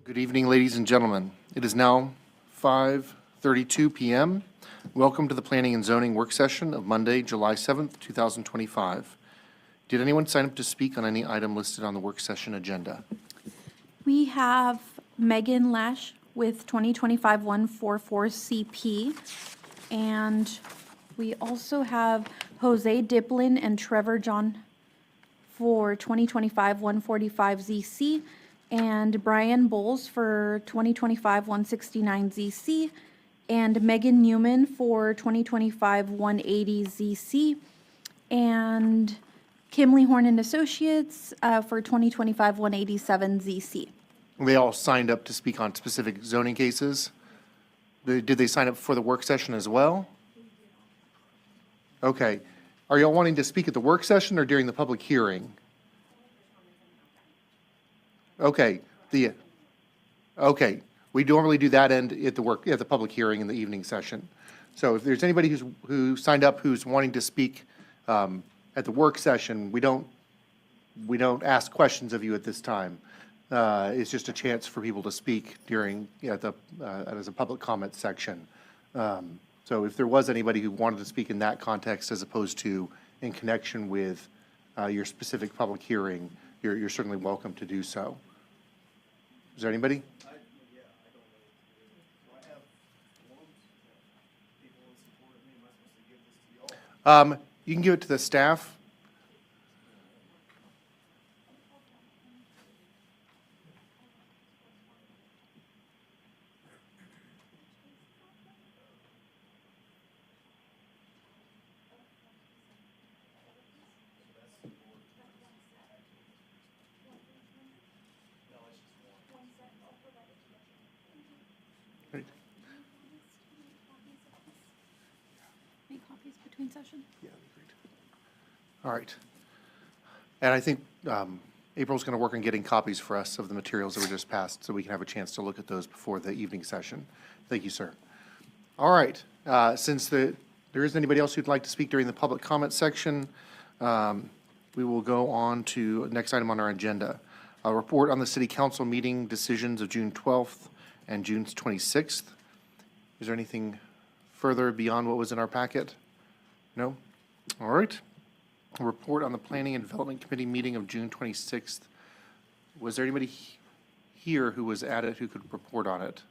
Good evening, ladies and gentlemen. It is now 5:32 p.m. Welcome to the Planning and Zoning Work Session of Monday, July 7th, 2025. Did anyone sign up to speak on any item listed on the work session agenda? We have Megan Lash with 2025-144 CP, and we also have Jose Diplin and Trevor John for 2025-145 ZC, and Brian Bowles for 2025-169 ZC, and Megan Newman for 2025-180 ZC, and Kimley Horn and Associates for 2025-187 ZC. They all signed up to speak on specific zoning cases. Did they sign up for the work session as well? Okay. Are y'all wanting to speak at the work session or during the public hearing? Okay. Okay. We normally do that end at the public hearing in the evening session. So if there's anybody who signed up who's wanting to speak at the work session, we don't ask questions of you at this time. It's just a chance for people to speak during as a public comment section. So if there was anybody who wanted to speak in that context as opposed to in connection with your specific public hearing, you're certainly welcome to do so. Is there anybody? You can give it to the staff. evening session? All right. And I think April's going to work on getting copies for us of the materials that were just passed, so we can have a chance to look at those before the evening session. Thank you, sir. All right. Since there isn't anybody else who'd like to speak during the public comment section, we will go on to next item on our agenda. A report on the city council meeting decisions of June 12th and June 26th. Is there anything further beyond what was in our packet? No? All right. A report on the Planning and Development Committee meeting of June 26th. Was there anybody here who was at it who could report on it?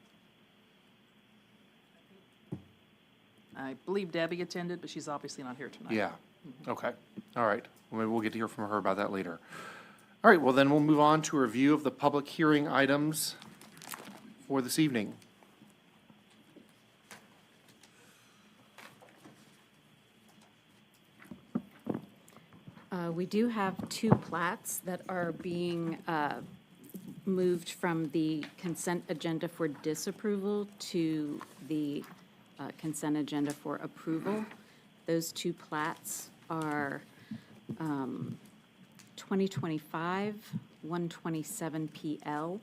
I believe Debbie attended, but she's obviously not here tonight. Yeah, okay, all right. Well, maybe we'll get to hear from her about that later. All right, well, then we'll move on to a review of the public hearing items for this evening. We do have two plats that are being moved from the consent agenda for disapproval to the consent agenda for approval. Those two plats are 2025 127 PL.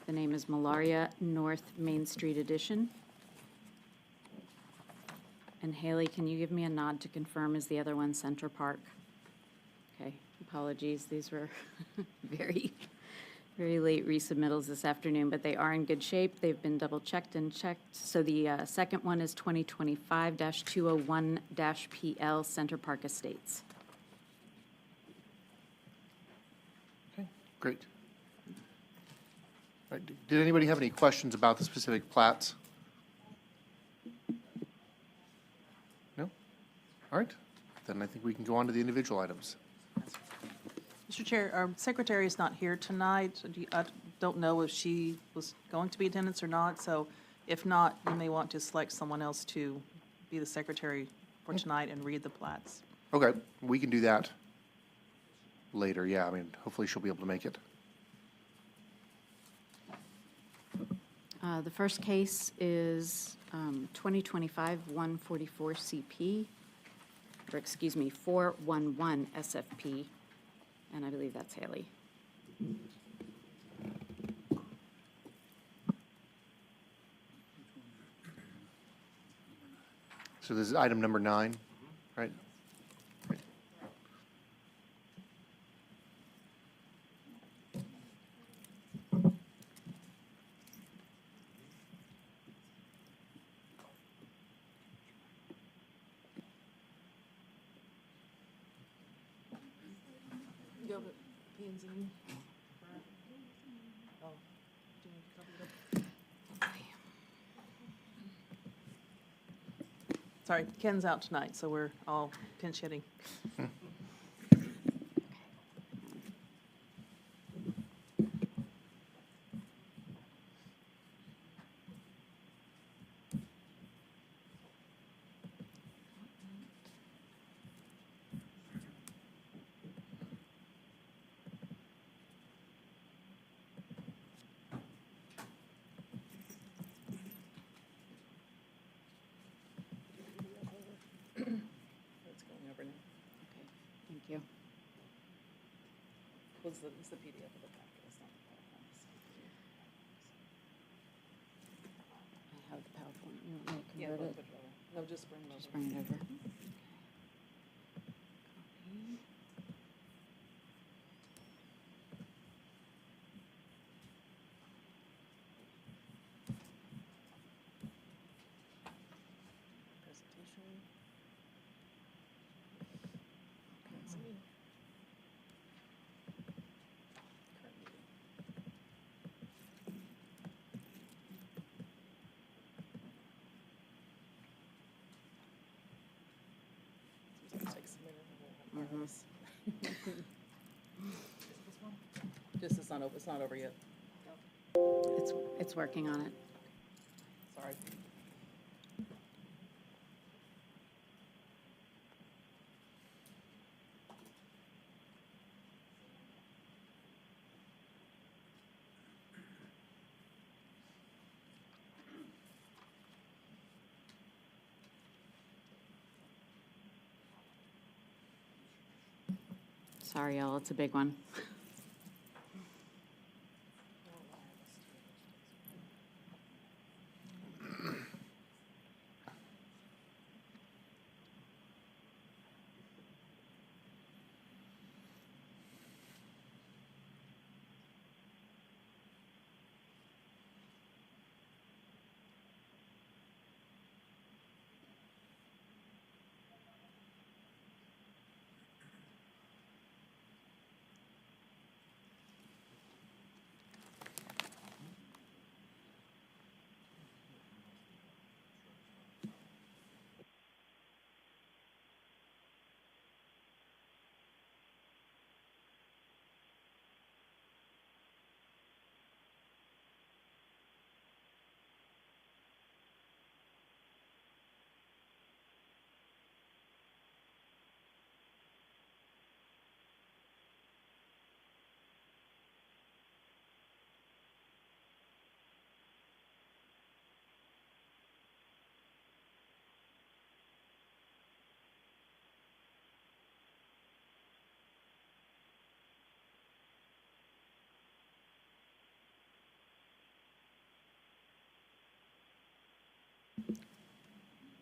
The name is Malaria North Main Street Edition. And Haley, can you give me a nod to confirm, is the other one Center Park? Okay, apologies, these were very late resubmittals this afternoon, but they are in good shape. They've been double-checked and checked. So the second one is 2025-201-PL Center Park Estates. Okay, great. All right, did anybody have any questions about the specific plats? No? All right, then I think we can go on to the individual items. Mr. Chair, our secretary is not here tonight. So I don't know if she was going to be in attendance or not, so if not, you may want to select someone else to be the secretary for tonight and read the plats. Okay, we can do that later, yeah, I mean, hopefully she'll be able to make it. The first case is 2025-144 CP, or excuse me, 411 SFP, and I believe that's Haley. So this is item number 9, right? Right. Sorry, Ken's out tonight, so we're all pinch hitting. It's going over now. Okay, thank you. What's the PDF of the packet? It's not the PowerPoint. I have the PowerPoint. You want me to Yeah, convert put it? it over. No, just bring it over. Just bring it over. Okay. Copy. Presentation. Current meeting. It's gonna take us a minute, and we'll have this. This one? Just, it's not over yet. It's working on it. Sorry. Sorry, y'all, it's a big one.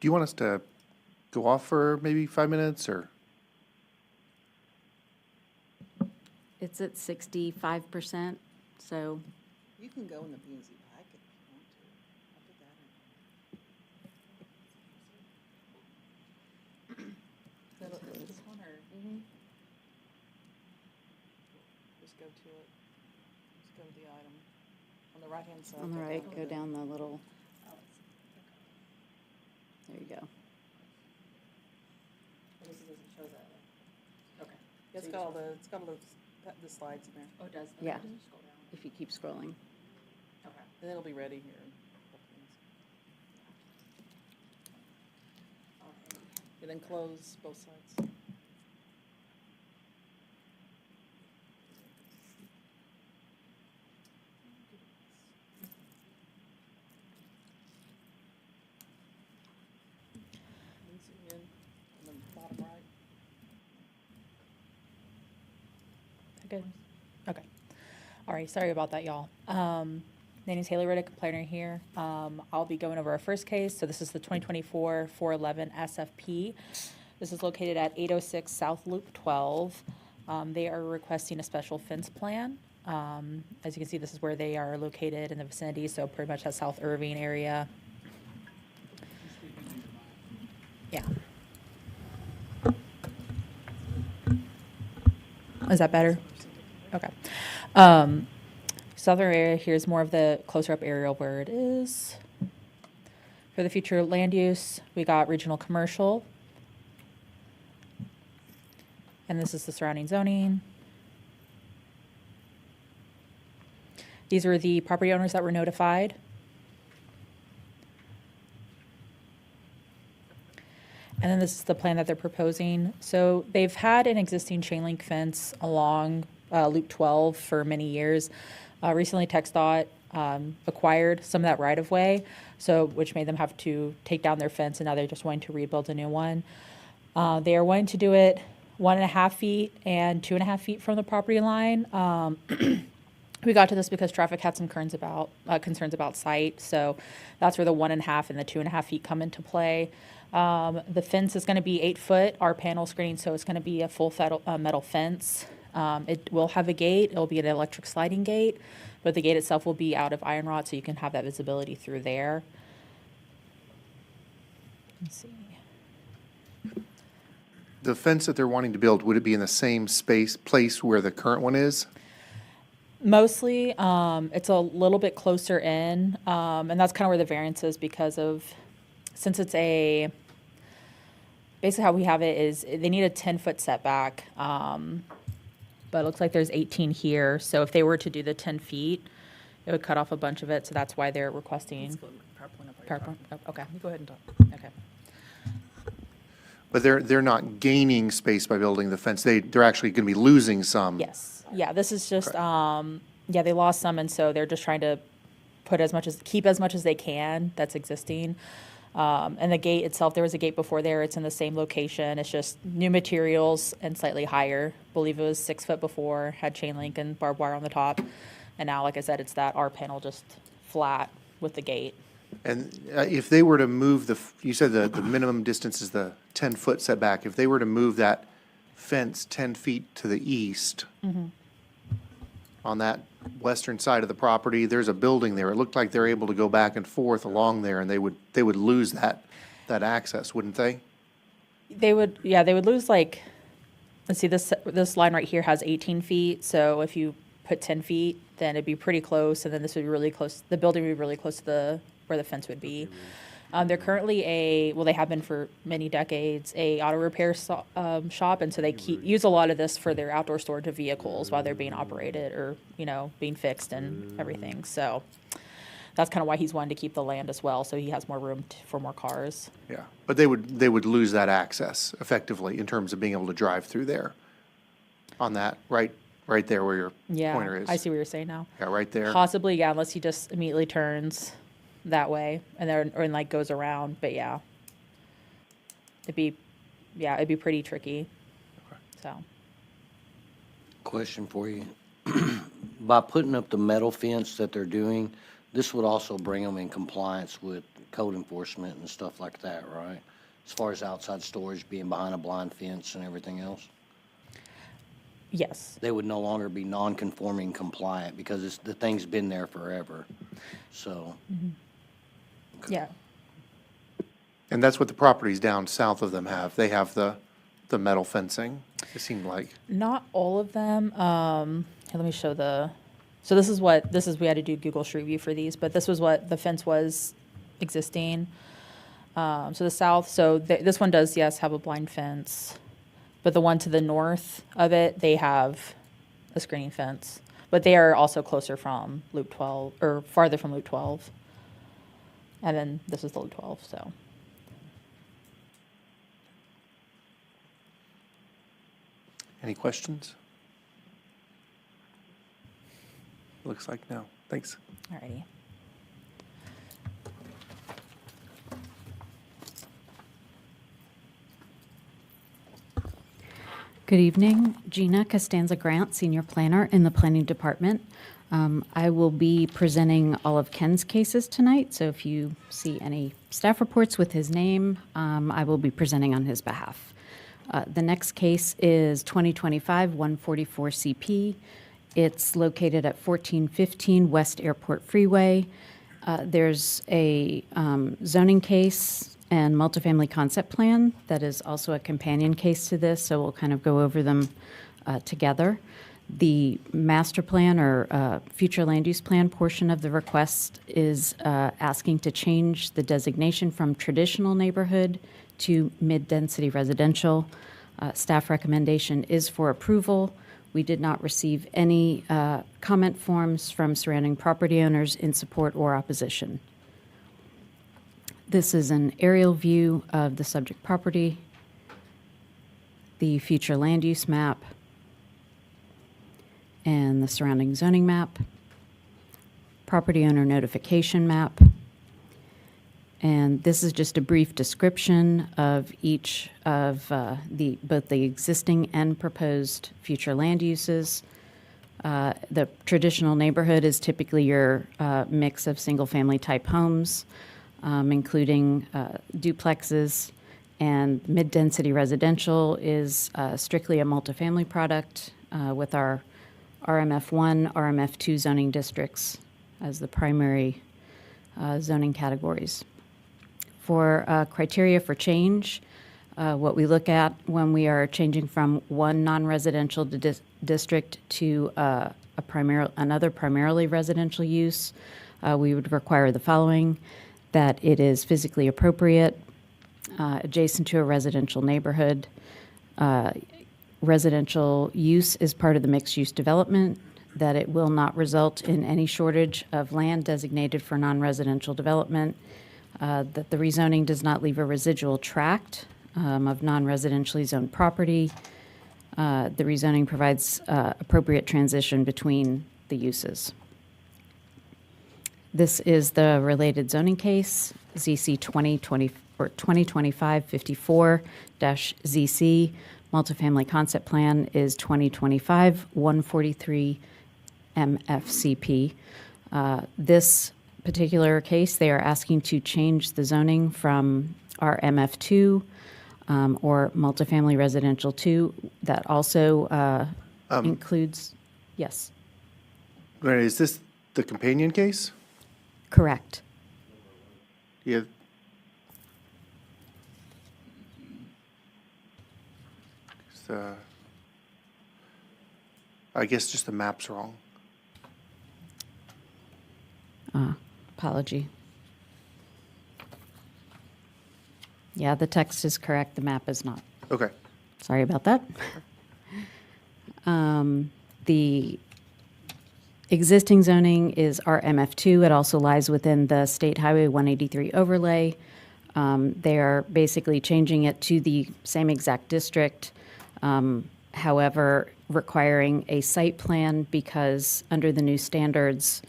Do you want us to go off for maybe 5 minutes, or? It's at 65%, so You can go in the P and Z packet if you want to. I'll put that in. Is this one or? Just go to it. Just go to the item. On the right-hand side. on the go right, down to go down the little, there you go. It's got all the slides in there. Oh, it does? Okay, Yeah. just scroll down. If you keep scrolling. Okay. And it'll be ready here in a couple minutes. And then close both sides. And zoom in on the bottom right. Good. Okay. All right, sorry about that, y'all. Name is Haley Riddick, planner here. I'll be going over our first case. So this is the 2024 411 SFP. This is located at 806 South Loop 12. They are requesting a special fence plan. As you can see, this is where they are located in the vicinity, so pretty much that South Irving area. Yeah. Is that better? Okay. Southern area, here's more of the closer up aerial where it is. For the future land use, we got regional commercial. And this is the surrounding zoning. These are the property owners that were notified. And then this is the plan that they're proposing. So they've had an existing chain link fence along Loop 12 for many years. Recently, TxDOT acquired some of that right-of-way, so which made them have to take down their fence, and now they're just wanting to rebuild a new one. They are wanting to do it 1.5 feet and 2.5 feet from the property line. We got to this because traffic had some concerns about sight, so that's where the 1.5 and the 2.5 feet come into play. The fence is going to be 8 foot, our panel screening, so it's going to be a full metal fence. It will have a gate. It'll be an electric sliding gate, but the gate itself will be out of iron rod, so you can have that visibility through there. Let's see. The fence that they're wanting to build, would it be in the same place where the current one is? Mostly, it's a little bit closer in, and that's kind of where the variance is because of, since it's basically how we have it is they need a 10-foot setback. But it looks like there's 18 here, so if they were to do the 10 feet, it would cut off a bunch of it, so that's why they're requesting. PowerPoint, oh, okay, You go ahead and talk. okay. But they're not gaining space by building the fence. They're actually going to be losing some. Yes, yeah, this is just, yeah, they lost some, and so they're just trying to keep as much as they can that's existing. And the gate itself, there was a gate before there. It's in the same location. It's just new materials and slightly higher. Believe it was 6 foot before, had chain link and barbed wire on the top. And now, like I said, it's that R panel just flat with the gate. And if they were to move you said the minimum distance is the 10-foot setback. If they were to move that fence 10 feet to the east on that western side of the property, there's a building there. It looked like they're able to go back and forth along there, and they would lose that access, wouldn't they? They would lose like, let's see, this line right here has 18 feet. So if you put 10 feet, then it'd be pretty close. And then this would be really close. The building would be really close to where the fence would be. They're currently they have been for many decades, a auto repair shop. And so they use a lot of this for their outdoor storage of vehicles while they're being operated or, being fixed and everything. So that's kind of why he's wanting to keep the land as well. So he has more room for more cars. Yeah, but they would lose that access effectively in terms of being able to drive through there on that, right there where your pointer is. I see what you're saying now. Yeah, right there. Possibly, yeah, unless he just immediately turns that way and like goes around. But yeah, it'd be pretty tricky. So. Question for you. By putting up the metal fence that they're doing, this would also bring them in compliance with code enforcement and stuff like that, right? As far as outside storage being behind a blind fence and everything else? Yes. They would no longer be non-conforming compliant because the thing's been there forever. So, Yeah. And that's what the properties down south of them have. They have the metal fencing, it seemed like. Not all of them. Here, let me show so we had to do Google Street View for these, but this was what the fence was existing. So the south, this one does, yes, have a blind fence. But the one to the north of it, they have a screening fence. But they are also closer from Loop 12, or farther from Loop 12. And then this is the Loop 12, so. Any questions? Looks like no. Thanks. Alrighty. Good evening, Gina Costanza Grant, Senior Planner in the Planning Department. I will be presenting all of Ken's cases tonight, so if you see any staff reports with his name, I will be presenting on his behalf. The next case is 2025-144 CP. It's located at 1415 West Airport Freeway. There's a zoning case and multifamily concept plan that is also a companion case to this, so we'll kind of go over them together. The master plan or future land use plan portion of the request is asking to change the designation from traditional neighborhood to mid-density residential. Staff recommendation is for approval. We did not receive any comment forms from surrounding property owners in support or opposition. This is an aerial view of the subject property, the future land use map, and the surrounding zoning map, property owner notification map. And this is just a brief description of each of both the existing and proposed future land uses. The traditional neighborhood is typically your mix of single-family type homes, including duplexes, and mid-density residential is strictly a multifamily product with our RMF1, RMF2 zoning districts as the primary zoning categories. For criteria for change, what we look at when we are changing from one non-residential district to another primarily residential use, we would require the following: that it is physically appropriate, adjacent to a residential neighborhood, residential use is part of the mixed-use development, that it will not result in any shortage of land designated for non-residential development, that the rezoning does not leave a residual tract of non-residentially zoned property. The rezoning provides appropriate transition between the uses. This is the related zoning case, ZC 2020, or 2025-54-ZC. Multifamily concept plan is 2025-143 MFCP. This particular case, they are asking to change the zoning from RMF2 or multifamily residential 2. That also includes, yes, Right, is this the companion case? correct. Yeah. So, I guess just the map's wrong. Apology. Yeah, the text is correct, the map is not. Okay. Sorry about that. The existing zoning is RMF2. It also lies within the State Highway 183 overlay. They are basically changing it to the same exact district, however, requiring a site plan because under the new standards,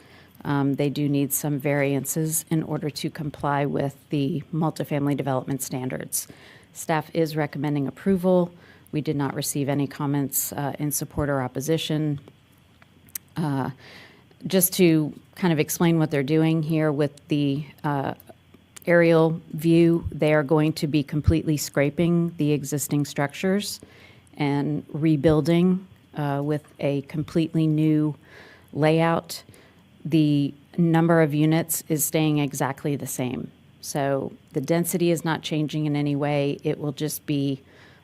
they do need some variances in order to comply with the multifamily development standards. Staff is recommending approval. We did not receive any comments in support or opposition. Just to kind of explain what they're doing here with the aerial view, they are going to be completely scraping the existing structures and rebuilding with a completely new layout. The number of units is staying exactly the same. So the density is not changing in any way. It will just be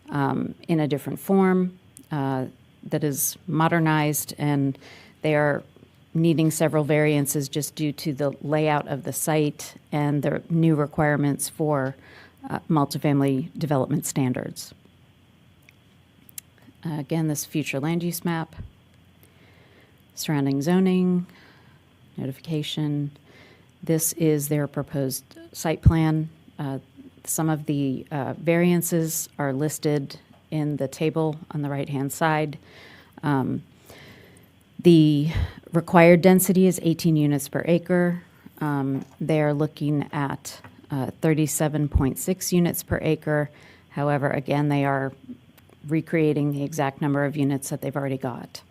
in a different form that is modernized, and they are needing several variances just due to the layout of the site and the new requirements for multifamily development standards. Again, this future land use map, surrounding zoning, notification. This is their proposed site plan. Some of the variances are listed in the table on the right-hand side. The required density is 18 units per acre. They are looking at 37.6 units per acre. However, again, they are recreating the exact number of units that they've already got.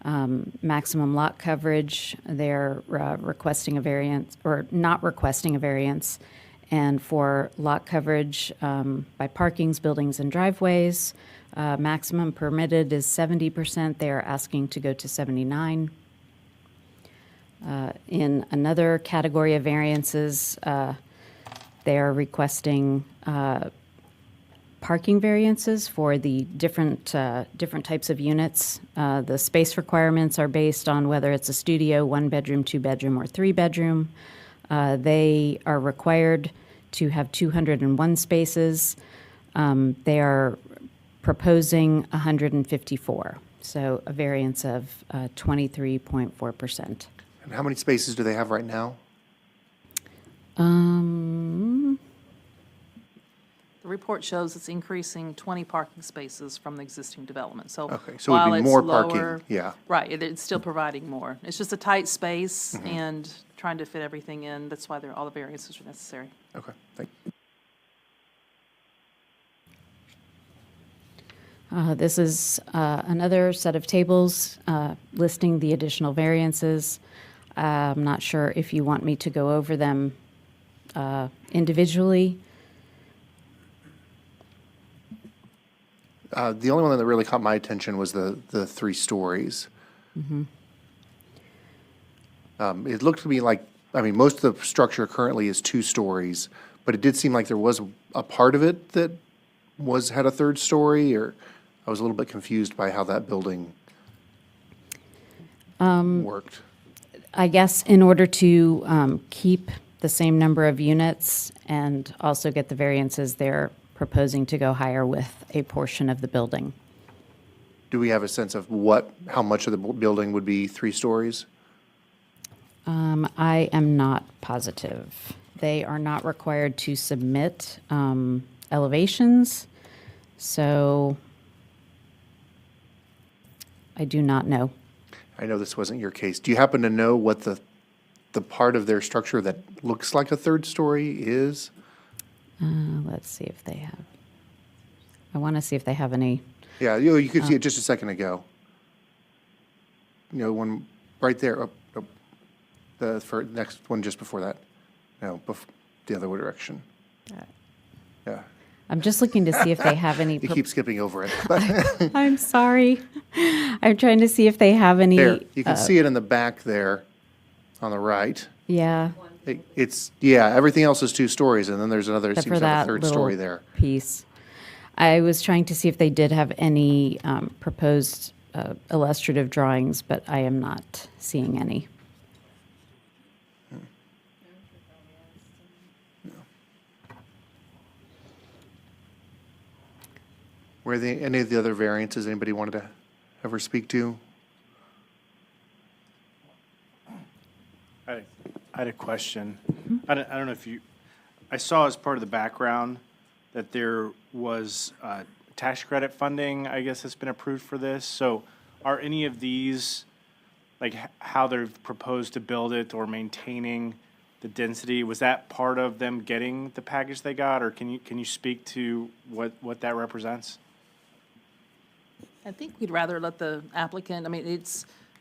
Maximum lot coverage, they're requesting a variance, or not requesting a variance. And for lot coverage by parkings, buildings, and driveways, maximum permitted is 70%. They are asking to go to 79%. In another category of variances, they are requesting parking variances for the different types of units. The space requirements are based on whether it's a studio, 1-bedroom, 2-bedroom, or 3-bedroom. They are required to have 201 spaces. They are proposing 154, so a variance of 23.4%. And how many spaces do they have right now? The report shows it's increasing 20 parking spaces from the existing development, so. Okay, so it would while be it's more parking, lower- yeah. Right, it's still providing more. It's just a tight space and trying to fit everything in. That's why all the variances are necessary. Okay, thank you. This is another set of tables listing the additional variances. I'm not sure if you want me to go over them individually. The only one that really caught my attention was the 3 stories. It looked to me like, most of the structure currently is 2 stories, but it did seem like there was a part of it that had a 3rd story, or I was a little bit confused by how that building worked. I guess in order to keep the same number of units and also get the variances, they're proposing to go higher with a portion of the building. Do we have a sense of how much of the building would be 3 stories? I am not positive. They are not required to submit elevations, so I do not know. I know this wasn't your case. Do you happen to know what the the part of their structure that looks like a third story is? Let's see if they have, I want to see if they have any, Yeah, you could see it just a second ago. One right there, the next one just before that. No, the other direction. Yeah, I'm just looking to see if they have any. you keep skipping over it. I'm sorry. I'm trying to see if they have any. There, you can see it in the back there on the right. Yeah. Everything else is 2 stories, and then there's another, Except seems for like a that third little story there. piece. I was trying to see if they did have any proposed illustrative drawings, but I am not seeing any. Were there any of the other variances anybody wanted to ever speak to? I had a question. I don't know if I saw as part of the background that there was tax credit funding, I guess, that's been approved for this. So are any of these, like how they've proposed to build it or maintaining the density, was that part of them getting the package they got? Or can you speak to what that represents? I think we'd rather let the applicant, I mean,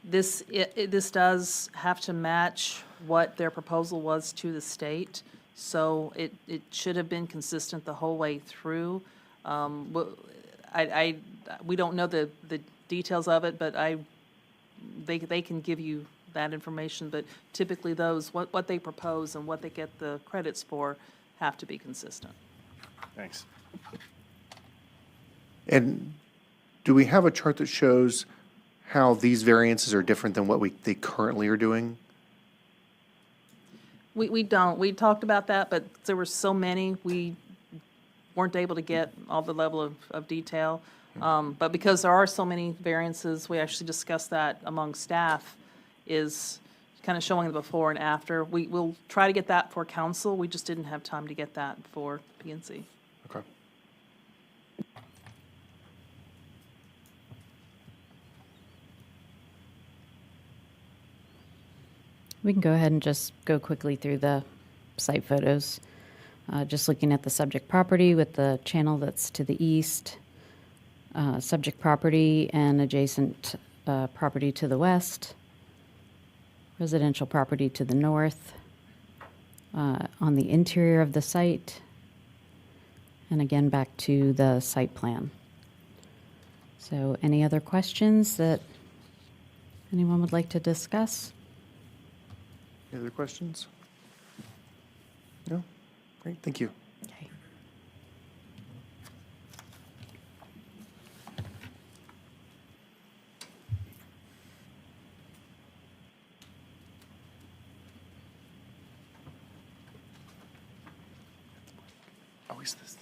this does have to match what their proposal was to the state, so it should have been consistent the whole way through. We don't know the details of it, but they can give you that information, but typically what they propose and what they get the credits for have to be consistent. Thanks. And do we have a chart that shows how these variances are different than what they currently are doing? We don't. We talked about that, but there were so many, we weren't able to get all the level of detail. But because there are so many variances, we actually discussed that among staff, is kind of showing the before and after. We'll try to get that for council. We just didn't have time to get that for PNC. Okay. We can go ahead and just go quickly through the site photos. Just looking at the subject property with the channel that's to the east, subject property and adjacent property to the west, residential property to the north, on the interior of the site, and again back to the site plan. So any other questions that anyone would like to discuss? Any other questions? No? Great, thank you. Okay. Always this.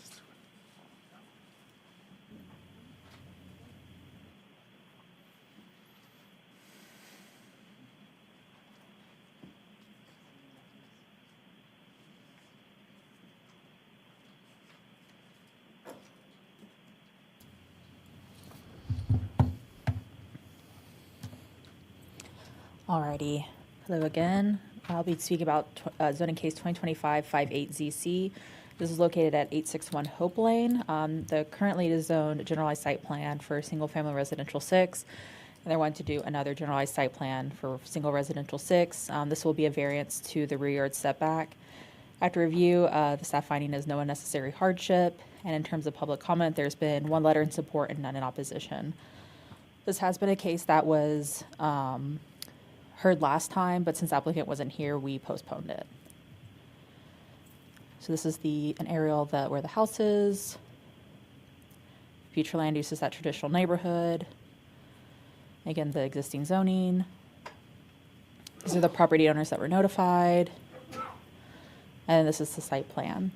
Alrighty, hello again. I'll be speaking about zoning case 2025-58ZC. This is located at 861 Hope Lane. Currently it is zoned generalized site plan for single-family residential 6, and they're wanting to do another generalized site plan for single residential 6. This will be a variance to the rear yard setback. After review, the staff finding is no unnecessary hardship, and in terms of public comment, there's been 1 letter in support and none in opposition. This has been a case that was heard last time, but since the applicant wasn't here, we postponed it. So this is an aerial where the house is. Future land use is that traditional neighborhood. Again, the existing zoning. These are the property owners that were notified. And this is the site plan.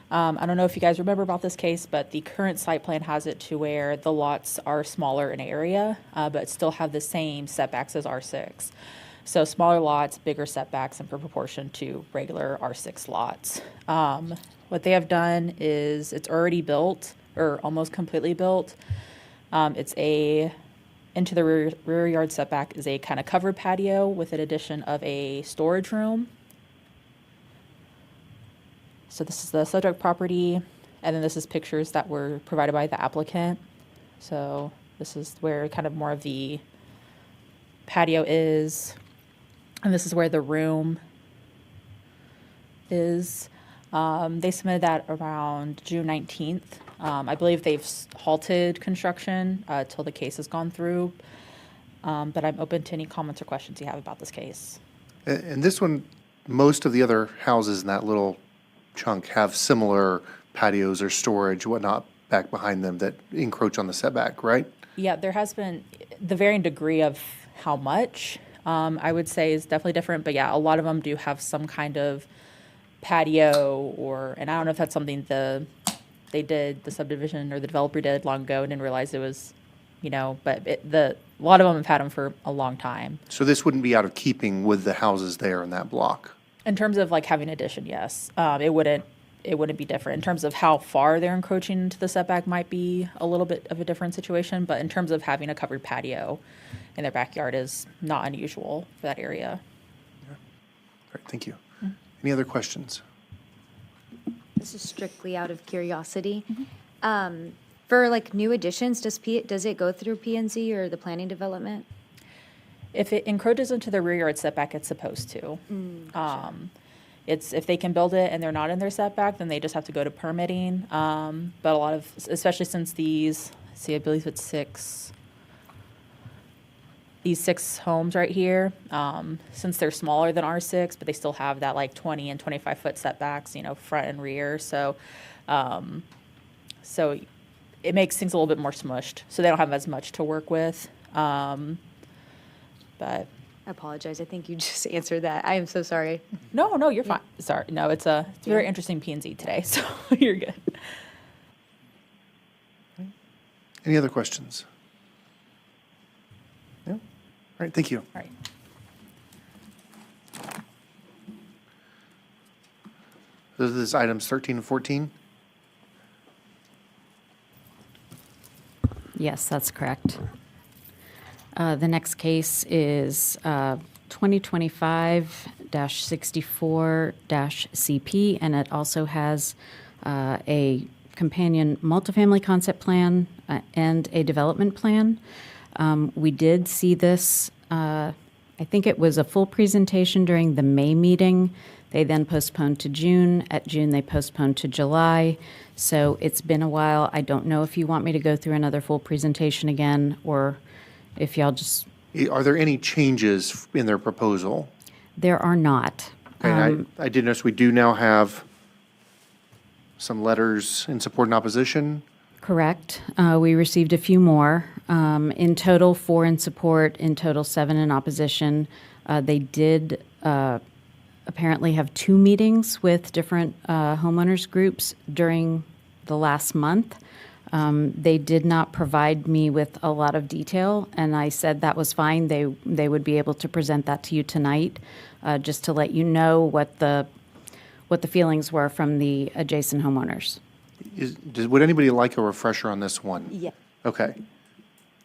I don't know if you guys remember about this case, but the current site plan has it to where the lots are smaller in area, but still have the same setbacks as R6. So smaller lots, bigger setbacks in proportion to regular R6 lots. What they have done is it's already built, or almost completely built. It's a into the rear yard setback is a kind of covered patio with an addition of a storage room. So this is the subject property, and then this is pictures that were provided by the applicant. So this is where kind of more of the patio is, and this is where the room is. They submitted that around June 19th. I believe they've halted construction till the case has gone through, but I'm open to any comments or questions you have about this case. And this one, most of the other houses in that little chunk have similar patios or storage, whatnot, back behind them that encroach on the setback, right? Yeah, there has been the varying degree of how much, I would say is definitely different, but yeah, a lot of them do have some kind of patio or, and I don't know if that's something the subdivision or the developer did long ago and didn't realize it was, but a lot of them have had them for a long time. So this wouldn't be out of keeping with the houses there in that block? In terms of like having addition, yes, it wouldn't be different. In terms of how far they're encroaching into the setback might be a little bit of a different situation, but in terms of having a covered patio in their backyard is not unusual for that area. All right, thank you. Any other questions? This is strictly out of curiosity. For like new additions, does it go through P and Z or the planning development? If it encroaches into the rear yard setback, it's supposed to. It's, if they can build it and they're not in their setback, then they just have to go to permitting. But a lot of, especially since these, I believe it's these 6 homes right here, since they're smaller than R6, but they still have that like 20 and 25 foot setbacks, front and rear. So, so it makes things a little bit more smushed. So they don't have as much to work with. But I apologize. I think you just answered that. I am so sorry. no, you're fine. Sorry. No, it's a very interesting P&Z today, so you're good. Any other questions? No? All right, thank you. All right. Those are items 13 and 14. Yes, that's correct. The next case is 2025-64-CP, and it also has a companion multifamily concept plan and a development plan. We did see this, I think it was a full presentation during the May meeting. They then postponed to June. At June, they postponed to July. So it's been a while. I don't know if you want me to go through another full presentation again, or if y'all just... Are there any changes in their proposal? There are not. And I did notice we do now have some letters in support and opposition. Correct. We received a few more. In total, 4 in support, in total 7 in opposition. They did apparently have 2 meetings with different homeowners groups during the last month. They did not provide me with a lot of detail, and I said that was fine. They would be able to present that to you tonight, just to let you know what the feelings were from the adjacent homeowners. Would anybody like a refresher on this one? Yeah. Okay.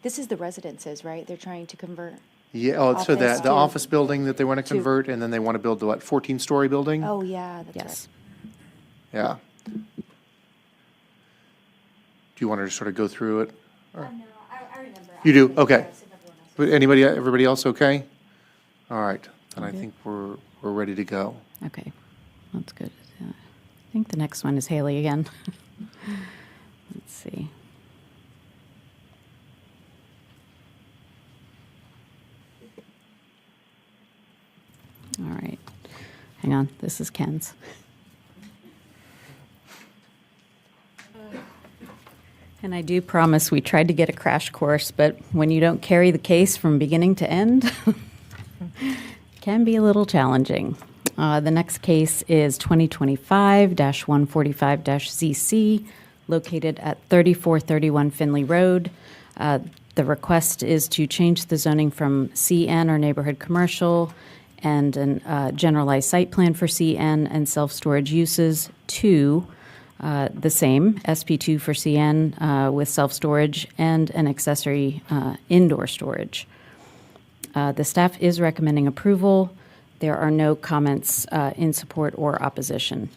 This is the residences, right? They're trying to convert. Yeah, so Office the to- office building that they want to convert, and then they want to build the, what, 14-story building? Oh, yeah, that's right. Yes. Yeah. Do you want to just sort of go through it? No, I remember. You do? Okay. But everybody else okay? All right, then I think we're ready to go. Okay, that's good. I think the next one is Haley again. Let's see. All right, hang on, this is Ken's. And I do promise we tried to get a crash course, but when you don't carry the case from beginning to end, it can be a little challenging. The next case is 2025-145-ZC, located at 3431 Finley Road. The request is to change the zoning from CN, or neighborhood commercial, and a generalized site plan for CN and self-storage uses, to The same, SP2 for CN with self-storage and an accessory indoor storage. The staff is recommending approval. There are no comments in support or opposition.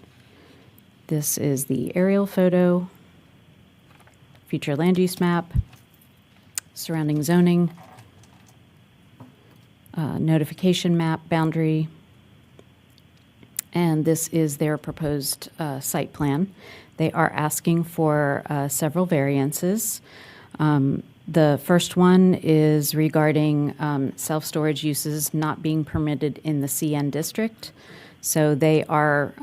This is the aerial photo, future land use map, surrounding zoning, notification map, boundary, and this is their proposed site plan. They are asking for several variances. The first one is regarding self-storage uses not being permitted in the CN district. So they are,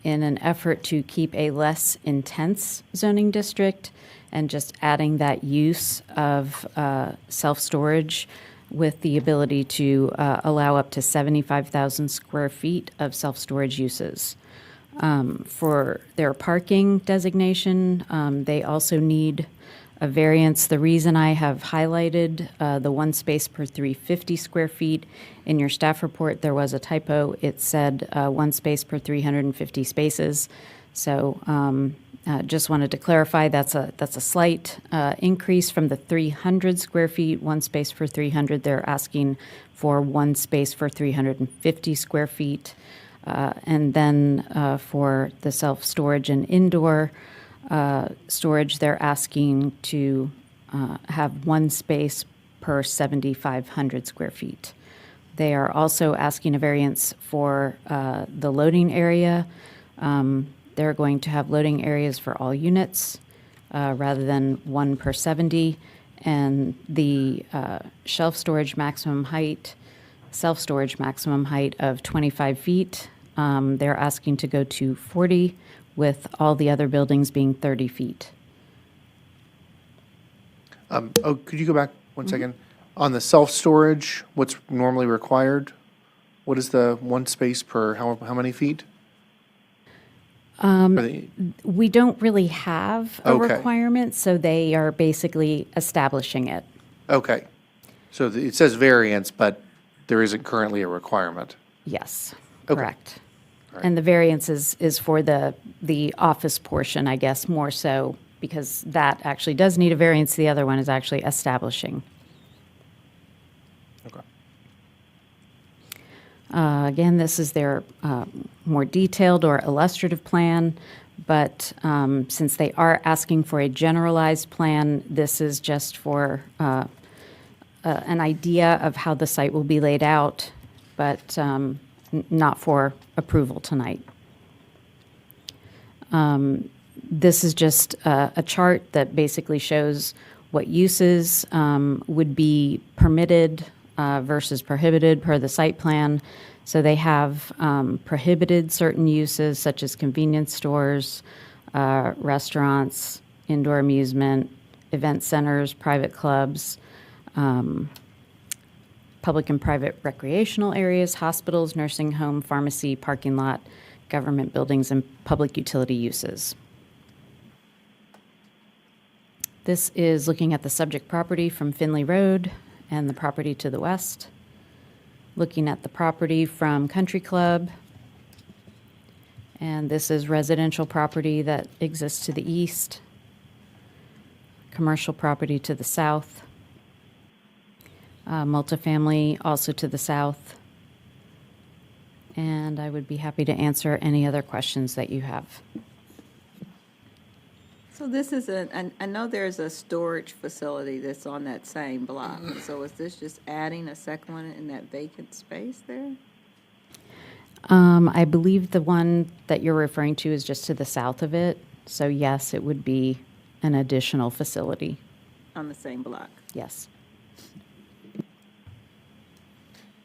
in an effort to keep a less intense zoning district and just adding that use of self-storage with the ability to allow up to 75,000 square feet of self-storage uses. For their parking designation, they also need a variance. The reason I have highlighted the one space per 350 square feet, in your staff report, there was a typo. It said one space per 350 spaces. So just wanted to clarify that's a slight increase from the 300 square feet, one space for 300. They're asking for one space for 350 square feet. And then for the self-storage and indoor storage, they're asking to have one space per 7,500 square feet. They are also asking a variance for the loading area. They're going to have loading areas for all units rather than one per 70. And the self-storage maximum height of 25 feet, they're asking to go to 40, with all the other buildings being 30 feet. Could you go back one second? On the self-storage, what's normally required? What is the one space per how many feet? We don't really have a Okay. requirement, so they are basically establishing it. Okay. So it says variance, but there isn't currently a requirement. Yes, Okay. correct. right. And the variance is for the office portion, I guess, more so, because that actually does need a variance. The other one is actually establishing. Okay. Again, this is their more detailed or illustrative plan, but since they are asking for a generalized plan, this is just for an idea of how the site will be laid out, but not for approval tonight. This is just a chart that basically shows what uses would be permitted versus prohibited per the site plan. So they have prohibited certain uses such as convenience stores, restaurants, indoor amusement, event centers, private clubs, public and private recreational areas, hospitals, nursing home, pharmacy, parking lot, government buildings, and public utility uses. This is looking at the subject property from Finley Road and the property to the west. Looking at the property from Country Club. And this is residential property that exists to the east. Commercial property to the south. Multifamily also to the south. And I would be happy to answer any other questions that you have. So this is I know there's a storage facility that's on that same block. So is this just adding a second one in that vacant space there? I believe the one that you're referring to is just to the south of it. So yes, it would be an additional facility. On the same block? Yes.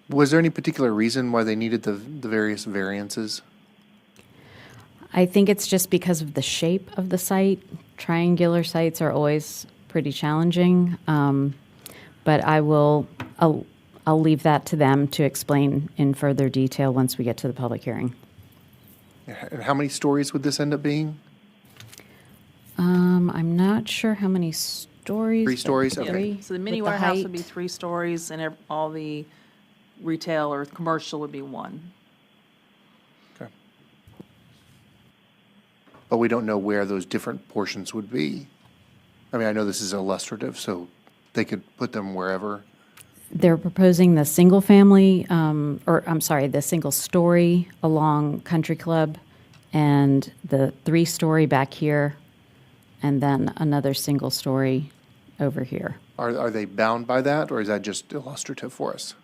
Was there any particular reason why they needed the various variances? I think it's just because of the shape of the site. Triangular sites are always pretty challenging, but I'll leave that to them to explain in further detail once we get to the public hearing. And how many stories would this end up being? I'm not sure how many stories. 3 stories? but Okay. three So the mini with warehouse would be height. 3 stories, and all the retail or commercial would be 1. Okay. but we don't know where those different portions would be. I mean, I know this is illustrative, so they could put them wherever. They're proposing the single-family, the single-story along Country Club, and the 3-story back here, and then another single-story over here. Are they bound by that, or is that just illustrative for us?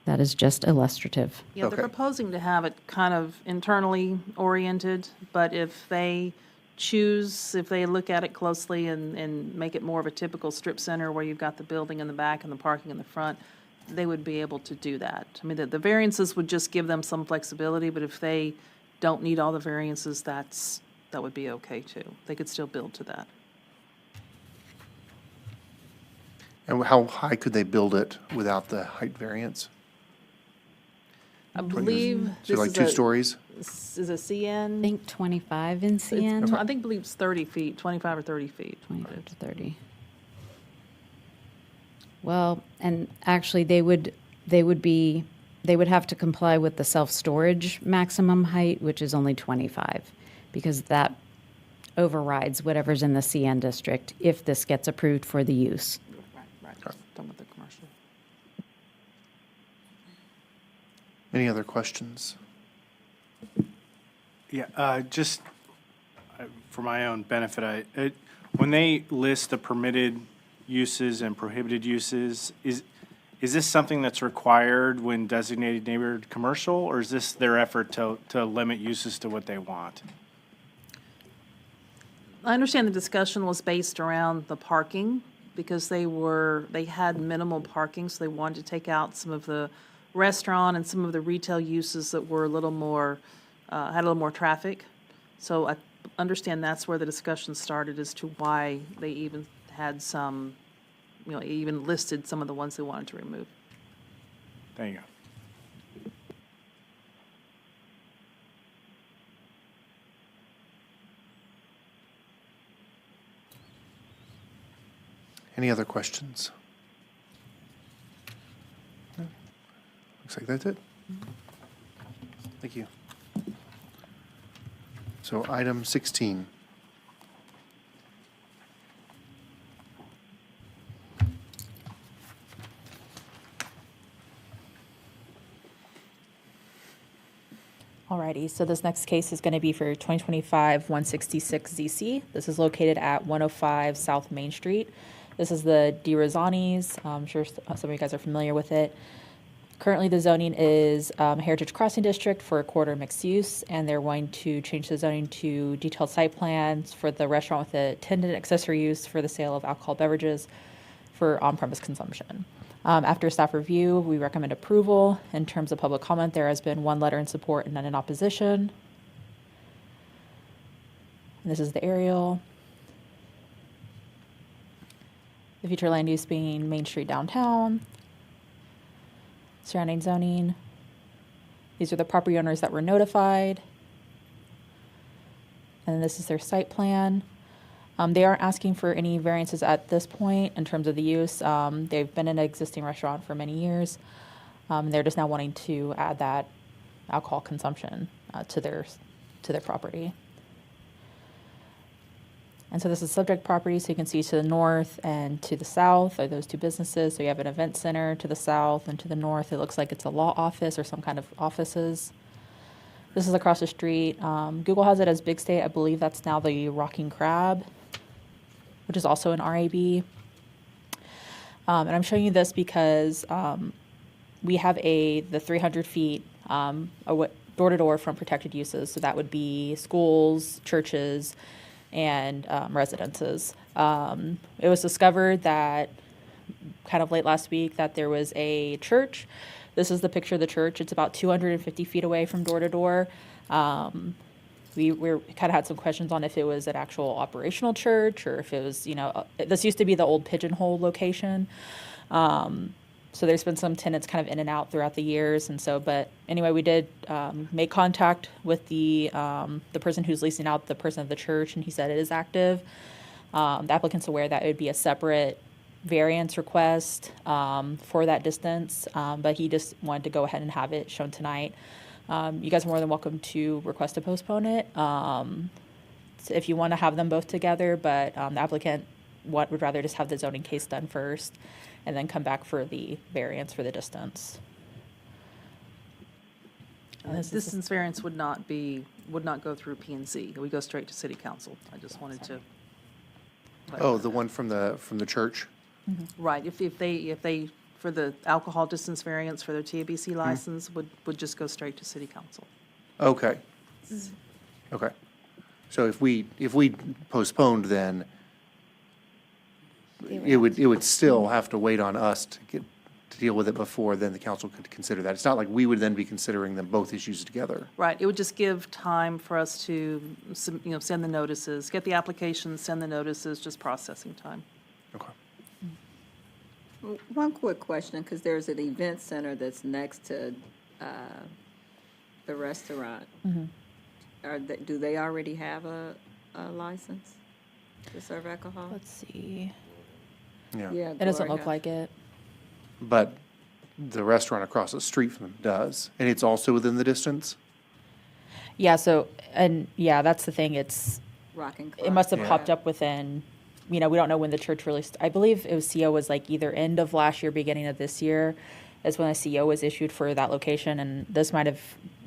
That is just illustrative. Yeah, they're Okay. proposing to have it kind of internally oriented, but if they choose, if they look at it closely and make it more of a typical strip center where you've got the building in the back and the parking in the front, they would be able to do that. I mean, the variances would just give them some flexibility, but if they don't need all the variances, that would be okay too. They could still build to that. And how high could they build it without the height variance? I believe So this like is 2 a, stories? is a I CN. think 25 in It's CN, I think believe it's 30 feet, 25 or 30 feet. 25 to 30. Well, and actually, they would have to comply with the self-storage maximum height, which is only 25, because that overrides whatever's in the CN district if this gets approved for the use. Right. Done with the commercial. Any other questions? Yeah, just for my own benefit, when they list the permitted uses and prohibited uses, is this something that's required when designated neighborhood commercial, or is this their effort to limit uses to what they want? I understand the discussion was based around the parking, because they had minimal parking, so they wanted to take out some of the restaurant and some of the retail uses that were a little more, had a little more traffic. So I understand that's where the discussion started as to why they even had some, even listed some of the ones they wanted to remove. There you go. Any other questions? No? Looks like that's it. Thank you. So item 16. Alrighty, so this next case is going to be for 2025 166 ZC. This is located at 105 South Main Street. This is the DiRosanis. I'm sure some of you guys are familiar with it. Currently, the zoning is Heritage Crossing District for a quarter mixed use, and they're going to change the zoning to detailed site plans for the restaurant with the attendant accessory use for the sale of alcohol beverages for on-premise consumption. After staff review, we recommend approval. In terms of public comment, there has been 1 letter in support and none in opposition. And this is the aerial. The future land use being Main Street downtown. Surrounding zoning. These are the property owners that were notified. And this is their site plan. They aren't asking for any variances at this point in terms of the use. They've been in an existing restaurant for many years. They're just now wanting to add that alcohol consumption to their property. And so this is subject property, so you can see to the north and to the south are those 2 businesses. So you have an event center to the south, and to the north it looks like it's a law office or some kind of offices. This is across the street. Google has it as Big State. I believe that's now the Rocking Crab, which is also an RAB. And I'm showing you this because we have the 300 feet door-to-door from protected uses. So that would be schools, churches, and residences. It was discovered that kind of late last week that there was a church. This is the picture of the church. It's about 250 feet away from door to door. We kind of had some questions on if it was an actual operational church or if it was, this used to be the old Pigeonhole location. So there's been some tenants kind of in and out throughout the years. And so, but anyway, we did make contact with the person who's leasing out the person of the church, and he said it is active. The applicant's aware that it would be a separate variance request for that distance, but he just wanted to go ahead and have it shown tonight. You guys are more than welcome to request to postpone it. if you want to have them both together, but the applicant would rather just have the zoning case done first and then come back for the variance for the distance. And this is- Distance variance would not go through P and Z. It would go straight to city council. I just wanted to. Oh, the one from the church? Right, if they, for the alcohol distance variance for their TABC license, would just go straight to city council. Okay. Okay. So if we postponed, then it would still have to wait on us to deal with it before then the council could consider that. It's not like we would then be considering them both issues together. Right, it would just give time for us to, send the notices, get the applications, send the notices, just processing time. Okay. One quick question, because there's an event center that's next to the restaurant. Do they already have a license to serve alcohol? Let's see. Yeah. Yeah, It doesn't Gloria. look like it. But the restaurant across the street from them does, and it's also within the distance? Yeah, so, and yeah, that's the thing. Rock and It must have Yeah. popped up within, we don't know when the church really, I believe it was CO was like either end of last year, beginning of this year, is when a CO was issued for that location, and this might have,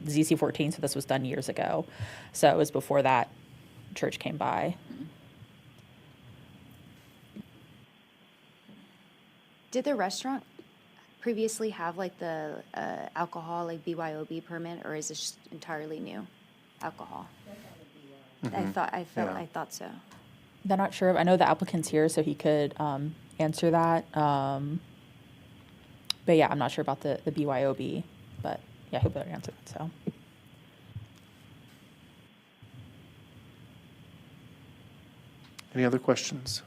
ZC 14, so this was done years ago. So it was before that church came by. Did the restaurant previously have like the alcohol, like BYOB permit, or is this just entirely new alcohol? I Yeah. thought so. They're not sure. I know the applicant's here, so he could answer that. But yeah, I'm not sure about the BYOB, but yeah, he'll be able to answer that, so. Any other questions?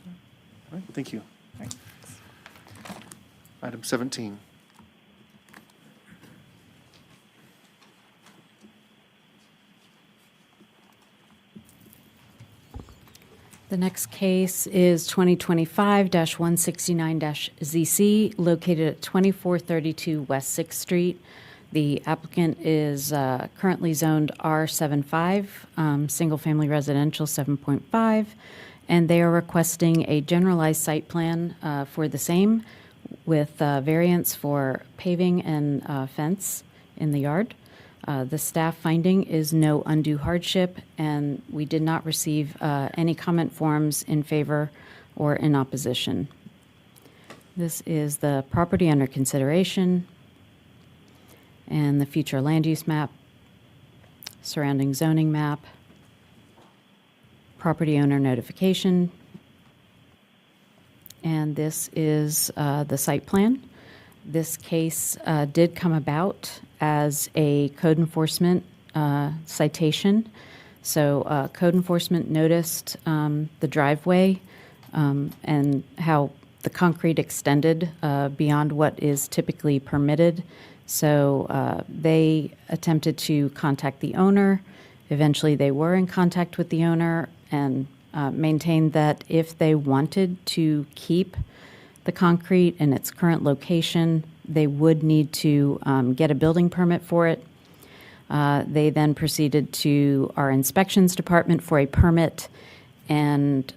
All right, thank you. Item 17. The next case is 2025-169-ZC, located at 2432 West 6th Street. The applicant is currently zoned R75, single-family residential 7.5, and they are requesting a generalized site plan for the same with variance for paving and fence in the yard. The staff finding is no undue hardship, and we did not receive any comment forms in favor or in opposition. This is the property under consideration and the future land use map, surrounding zoning map, property owner notification, and this is the site plan. This case did come about as a code enforcement citation. So code enforcement noticed the driveway and how the concrete extended beyond what is typically permitted. So they attempted to contact the owner. Eventually, they were in contact with the owner and maintained that if they wanted to keep the concrete in its current location, they would need to get a building permit for it. They then proceeded to our inspections department for a permit, and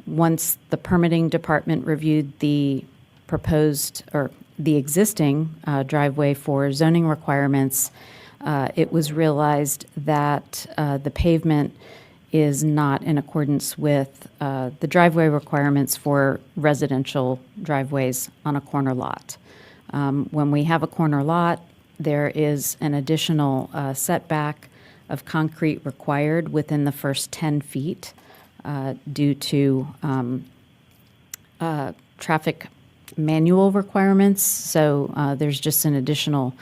once the permitting department reviewed the proposed or the existing driveway for zoning requirements, it was realized that the pavement is not in accordance with the driveway requirements for residential driveways on a corner lot. When we have a corner lot, there is an additional setback of concrete required within the first 10 feet due to traffic manual requirements. So there's just an additional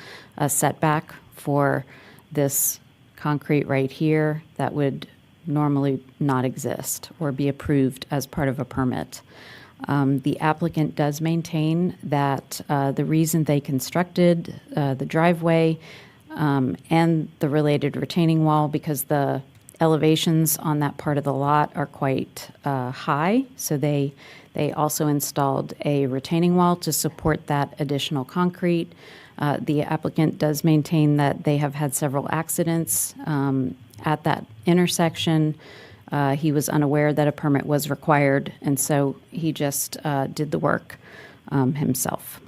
setback for this concrete right here that would normally not exist or be approved as part of a permit. The applicant does maintain that the reason they constructed the driveway and the related retaining wall, because the elevations on that part of the lot are quite high, so they also installed a retaining wall to support that additional concrete. The applicant does maintain that they have had several accidents at that intersection. He was unaware that a permit was required, and so he just did the work himself.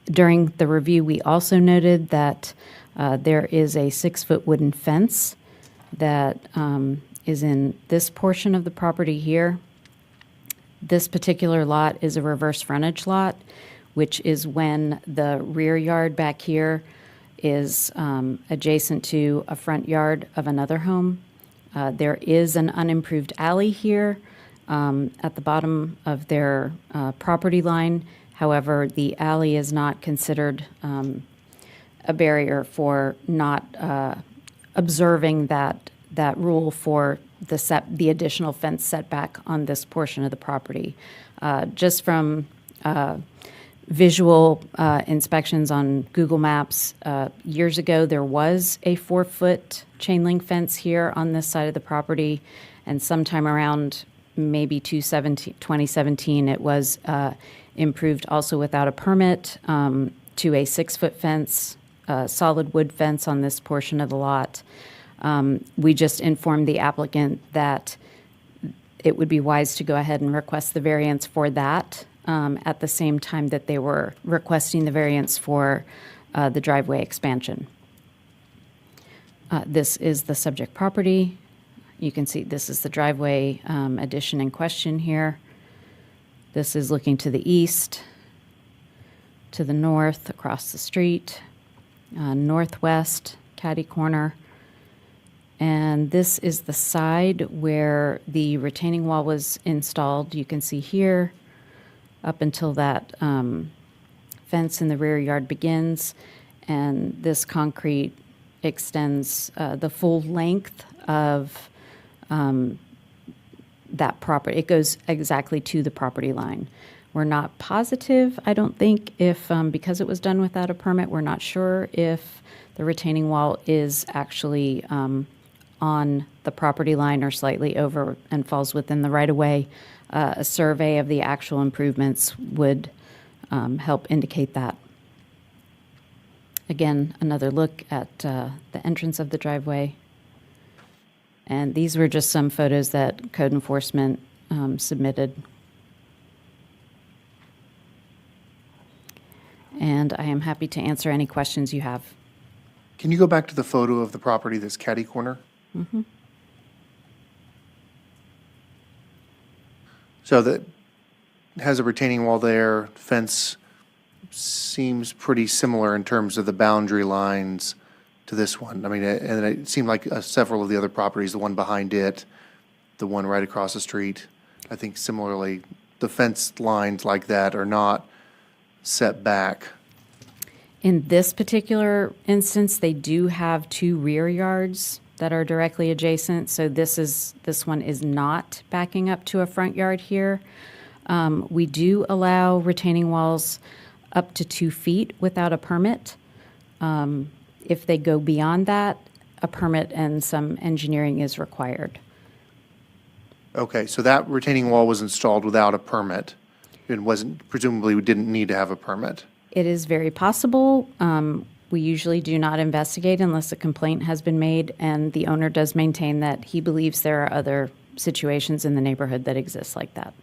During the review, we also noted that there is a 6-foot wooden fence that is in this portion of the property here. This particular lot is a reverse frontage lot, which is when the rear yard back here is adjacent to a front yard of another home. There is an unimproved alley here at the bottom of their property line. However, the alley is not considered a barrier for not observing that rule for the additional fence setback on this portion of the property. Just from visual inspections on Google Maps, years ago there was a 4-foot chain link fence here on this side of the property, and sometime around maybe 2017 it was improved also without a permit to a 6-foot fence, solid wood fence on this portion of the lot. We just informed the applicant that it would be wise to go ahead and request the variance for that at the same time that they were requesting the variance for the driveway expansion. This is the subject property. You can see this is the driveway addition in question here. This is looking to the east, to the north, across the street, northwest, catty corner. And this is the side where the retaining wall was installed. You can see here up until that fence in the rear yard begins. And this concrete extends the full length of that property. It goes exactly to the property line. We're not positive, I don't think, if because it was done without a permit, we're not sure if the retaining wall is actually on the property line or slightly over and falls within the right-of-way. A survey of the actual improvements would help indicate that. Again, another look at the entrance of the driveway. And these were just some photos that code enforcement submitted. And I am happy to answer any questions you have. Can you go back to the photo of the property that's catty corner? Mm-hmm. So that has a retaining wall there, fence seems pretty similar in terms of the boundary lines to this one. I mean, and it seemed like several of the other properties, the one behind it, the one right across the street, I think similarly, the fence lines like that are not set back. In this particular instance, they do have 2 rear yards that are directly adjacent. So this one is not backing up to a front yard here. We do allow retaining walls up to 2 feet without a permit. If they go beyond that, a permit and some engineering is required. Okay, so that retaining wall was installed without a permit. It wasn't, presumably we didn't need to have a permit. It is very possible. We usually do not investigate unless a complaint has been made, and the owner does maintain that he believes there are other situations in the neighborhood that exist like that.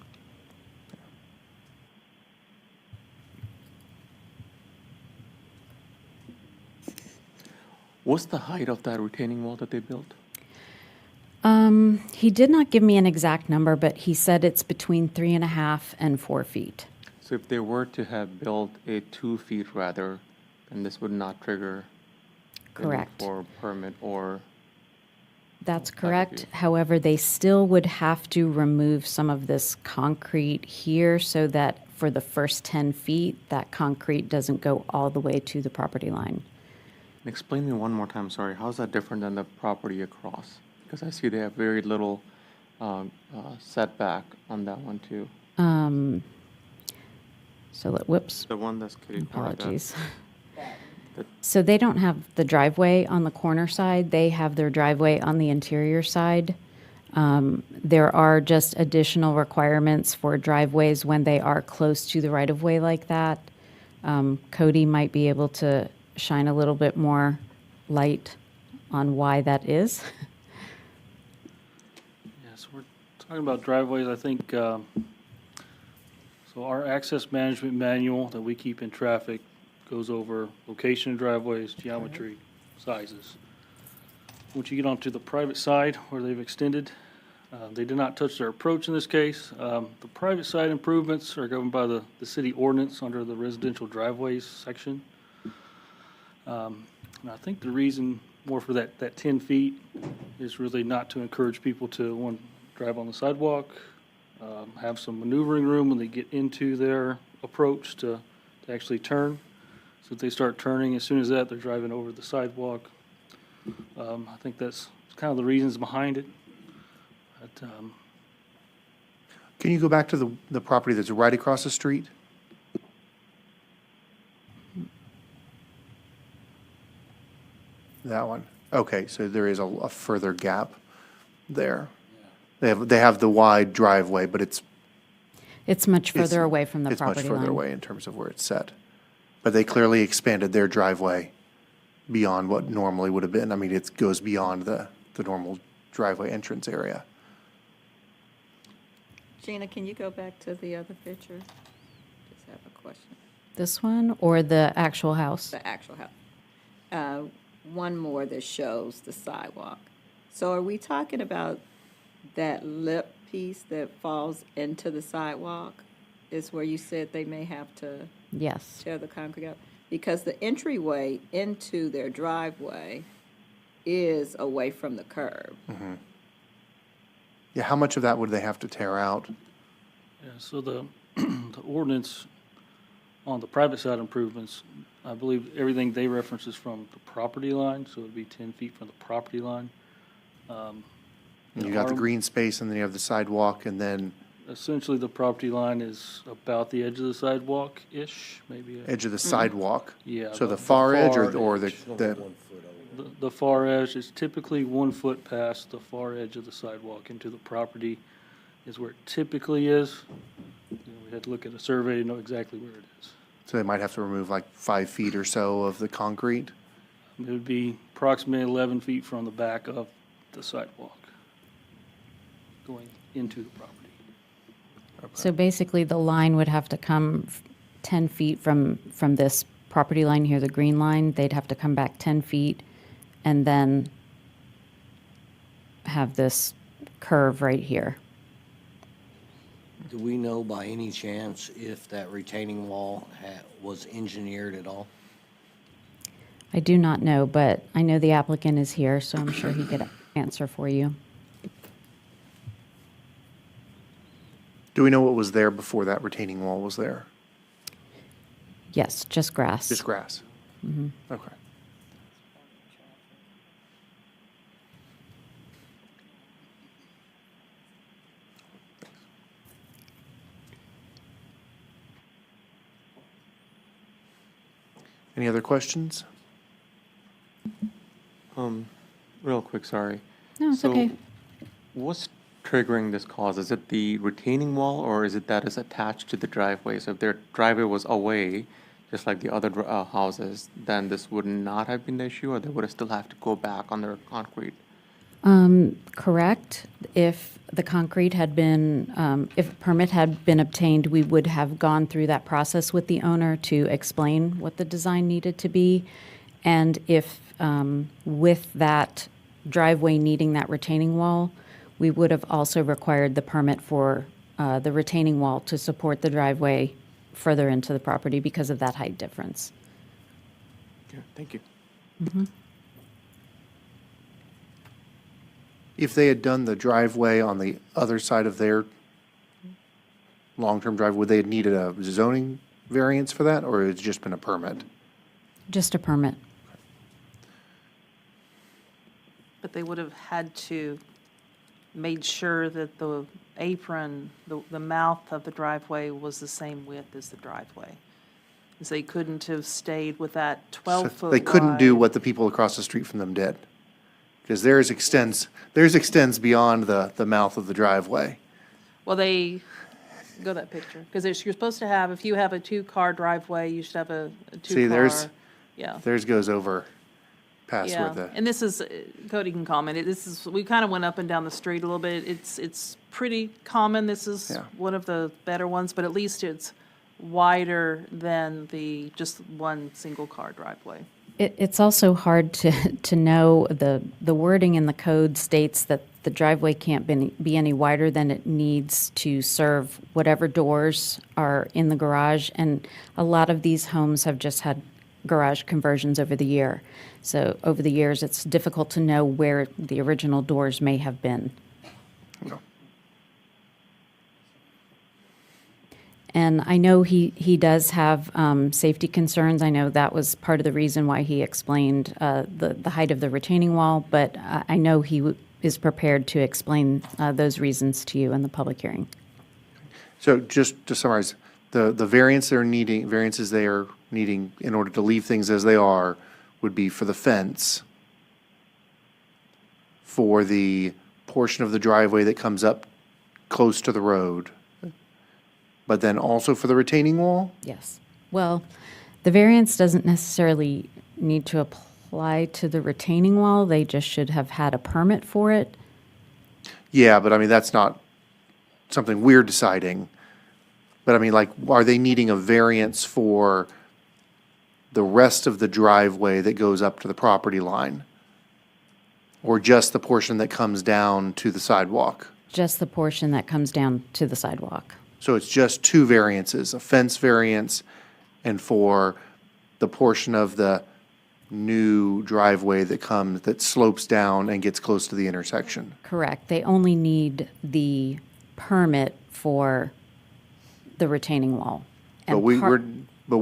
What's the height of that retaining wall that they built? He did not give me an exact number, but he said it's between 3.5 and 4 feet. So if they were to have built a 2 feet rather, then this would not trigger the need Correct. for permit or That's Back correct. view. However, they still would have to remove some of this concrete here so that for the first 10 feet, that concrete doesn't go all the way to the property line. explain me one more time, sorry, how's that different than the property across? Because I see they have very little setback on that one too. Whoops, The one that's kitty corner, that- apologies. that- So they don't have the driveway on the corner side. They have their driveway on the interior side. There are just additional requirements for driveways when they are close to the right-of-way like that. Cody might be able to shine a little bit more light on why that is. Yes, we're talking about driveways, I think, so our access management manual that we keep in traffic goes over location of driveways, geometry, sizes. Once you get onto the private side where they've extended, they did not touch their approach in this case. The private side improvements are governed by the city ordinance under the residential driveways section. And I think the reason more for that 10 feet is really not to encourage people to, one, drive on the sidewalk, have some maneuvering room when they get into their approach to actually turn. So if they start turning, as soon as that, they're driving over the sidewalk. I think that's kind of the reasons behind it. But, Can you go back to the property that's right across the street? That one. Okay, so there is a further gap there. They have the wide driveway, but it's It's much further away from the it's much property further line. away in terms of where it's set. But they clearly expanded their driveway beyond what normally would have been. I mean, it goes beyond the normal driveway entrance area. Gina, can you go back to the other picture? Just have a question. This one or the actual house? The actual house. One more that shows the sidewalk. So are we talking about that lip piece that falls into the sidewalk? Is where you said they may have to Yes. tear the concrete out? Because the entryway into their driveway is away from the curb. Yeah, how much of that would they have to tear out? yeah, so the ordinance on the private side improvements, I believe everything they reference is from the property line, so it'd be 10 feet from the property line. You got the our- green space, and then you have the sidewalk, and then Essentially, the property line is about the edge of the sidewalk-ish, maybe. edge of the sidewalk. Yeah, So the the far edge far or the, The far edge is typically 1 foot past the far edge of the sidewalk into the property is where it typically is. You know, we had to look at a survey to know exactly where it is. so they might have to remove like 5 feet or so of the concrete? It would be approximately 11 feet from the back of the sidewalk going into the property. So basically, the line would have to come 10 feet from this property line here, the green line. They'd have to come back 10 feet and then have this curve right here. Do we know by any chance if that retaining wall was engineered at all? I do not know, but I know the applicant is here, so I'm sure he could answer for you. Do we know what was there before that retaining wall was there? Yes, just grass. Just grass? Okay. Any other questions? Real quick, sorry. No, it's So, okay. what's triggering this cause? Is it the retaining wall, or is it that it's attached to the driveway? So if their driveway was away, just like the other houses, then this would not have been the issue, or they would have still have to go back on their concrete? Correct. If the concrete had been, if a permit had been obtained, we would have gone through that process with the owner to explain what the design needed to be. And if, with that driveway needing that retaining wall, we would have also required the permit for the retaining wall to support the driveway further into the property because of that height difference. Okay, thank you. If they had done the driveway on the other side of their long-term driveway, would they have needed a zoning variance for that, or it's just been a permit? Just a permit. But they would have had to made sure that the apron, the mouth of the driveway was the same width as the driveway. So they couldn't have stayed with that So 12-foot they couldn't do wide- what the people across the street from them did. Because theirs extends beyond the mouth of the driveway. Well, they go that picture. Because you're supposed to have, if you have a two-car driveway, you should have a two-car. See, there's, Yeah. theirs goes over past where Yeah, the, and this is, Cody can comment, this is, we kind of went up and down the street a little bit. It's pretty common. This is Yeah. one of the better ones, but at least it's wider than the just one single-car driveway. It's also hard to know, the wording in the code states that the driveway can't be any wider than it needs to serve whatever doors are in the garage, and a lot of these homes have just had garage conversions over the year. So over the years, it's difficult to know where the original doors may have been. no. And I know he does have safety concerns. I know that was part of the reason why he explained the height of the retaining wall, but I know he is prepared to explain those reasons to you in the public hearing. So just to summarize, the variances they are needing in order to leave things as they are would be for the fence, for the portion of the driveway that comes up close to the road, but then also for the retaining wall? Yes. Well, the variance doesn't necessarily need to apply to the retaining wall. They just should have had a permit for it. Yeah, but I mean, that's not something we're deciding. But I mean, like, are they needing a variance for the rest of the driveway that goes up to the property line? Or just the portion that comes down to the sidewalk? Just the portion that comes down to the sidewalk. So it's just two variances, a fence variance and for the portion of the new driveway that slopes down and gets close to the intersection. Correct. They only need the permit for the retaining wall. But And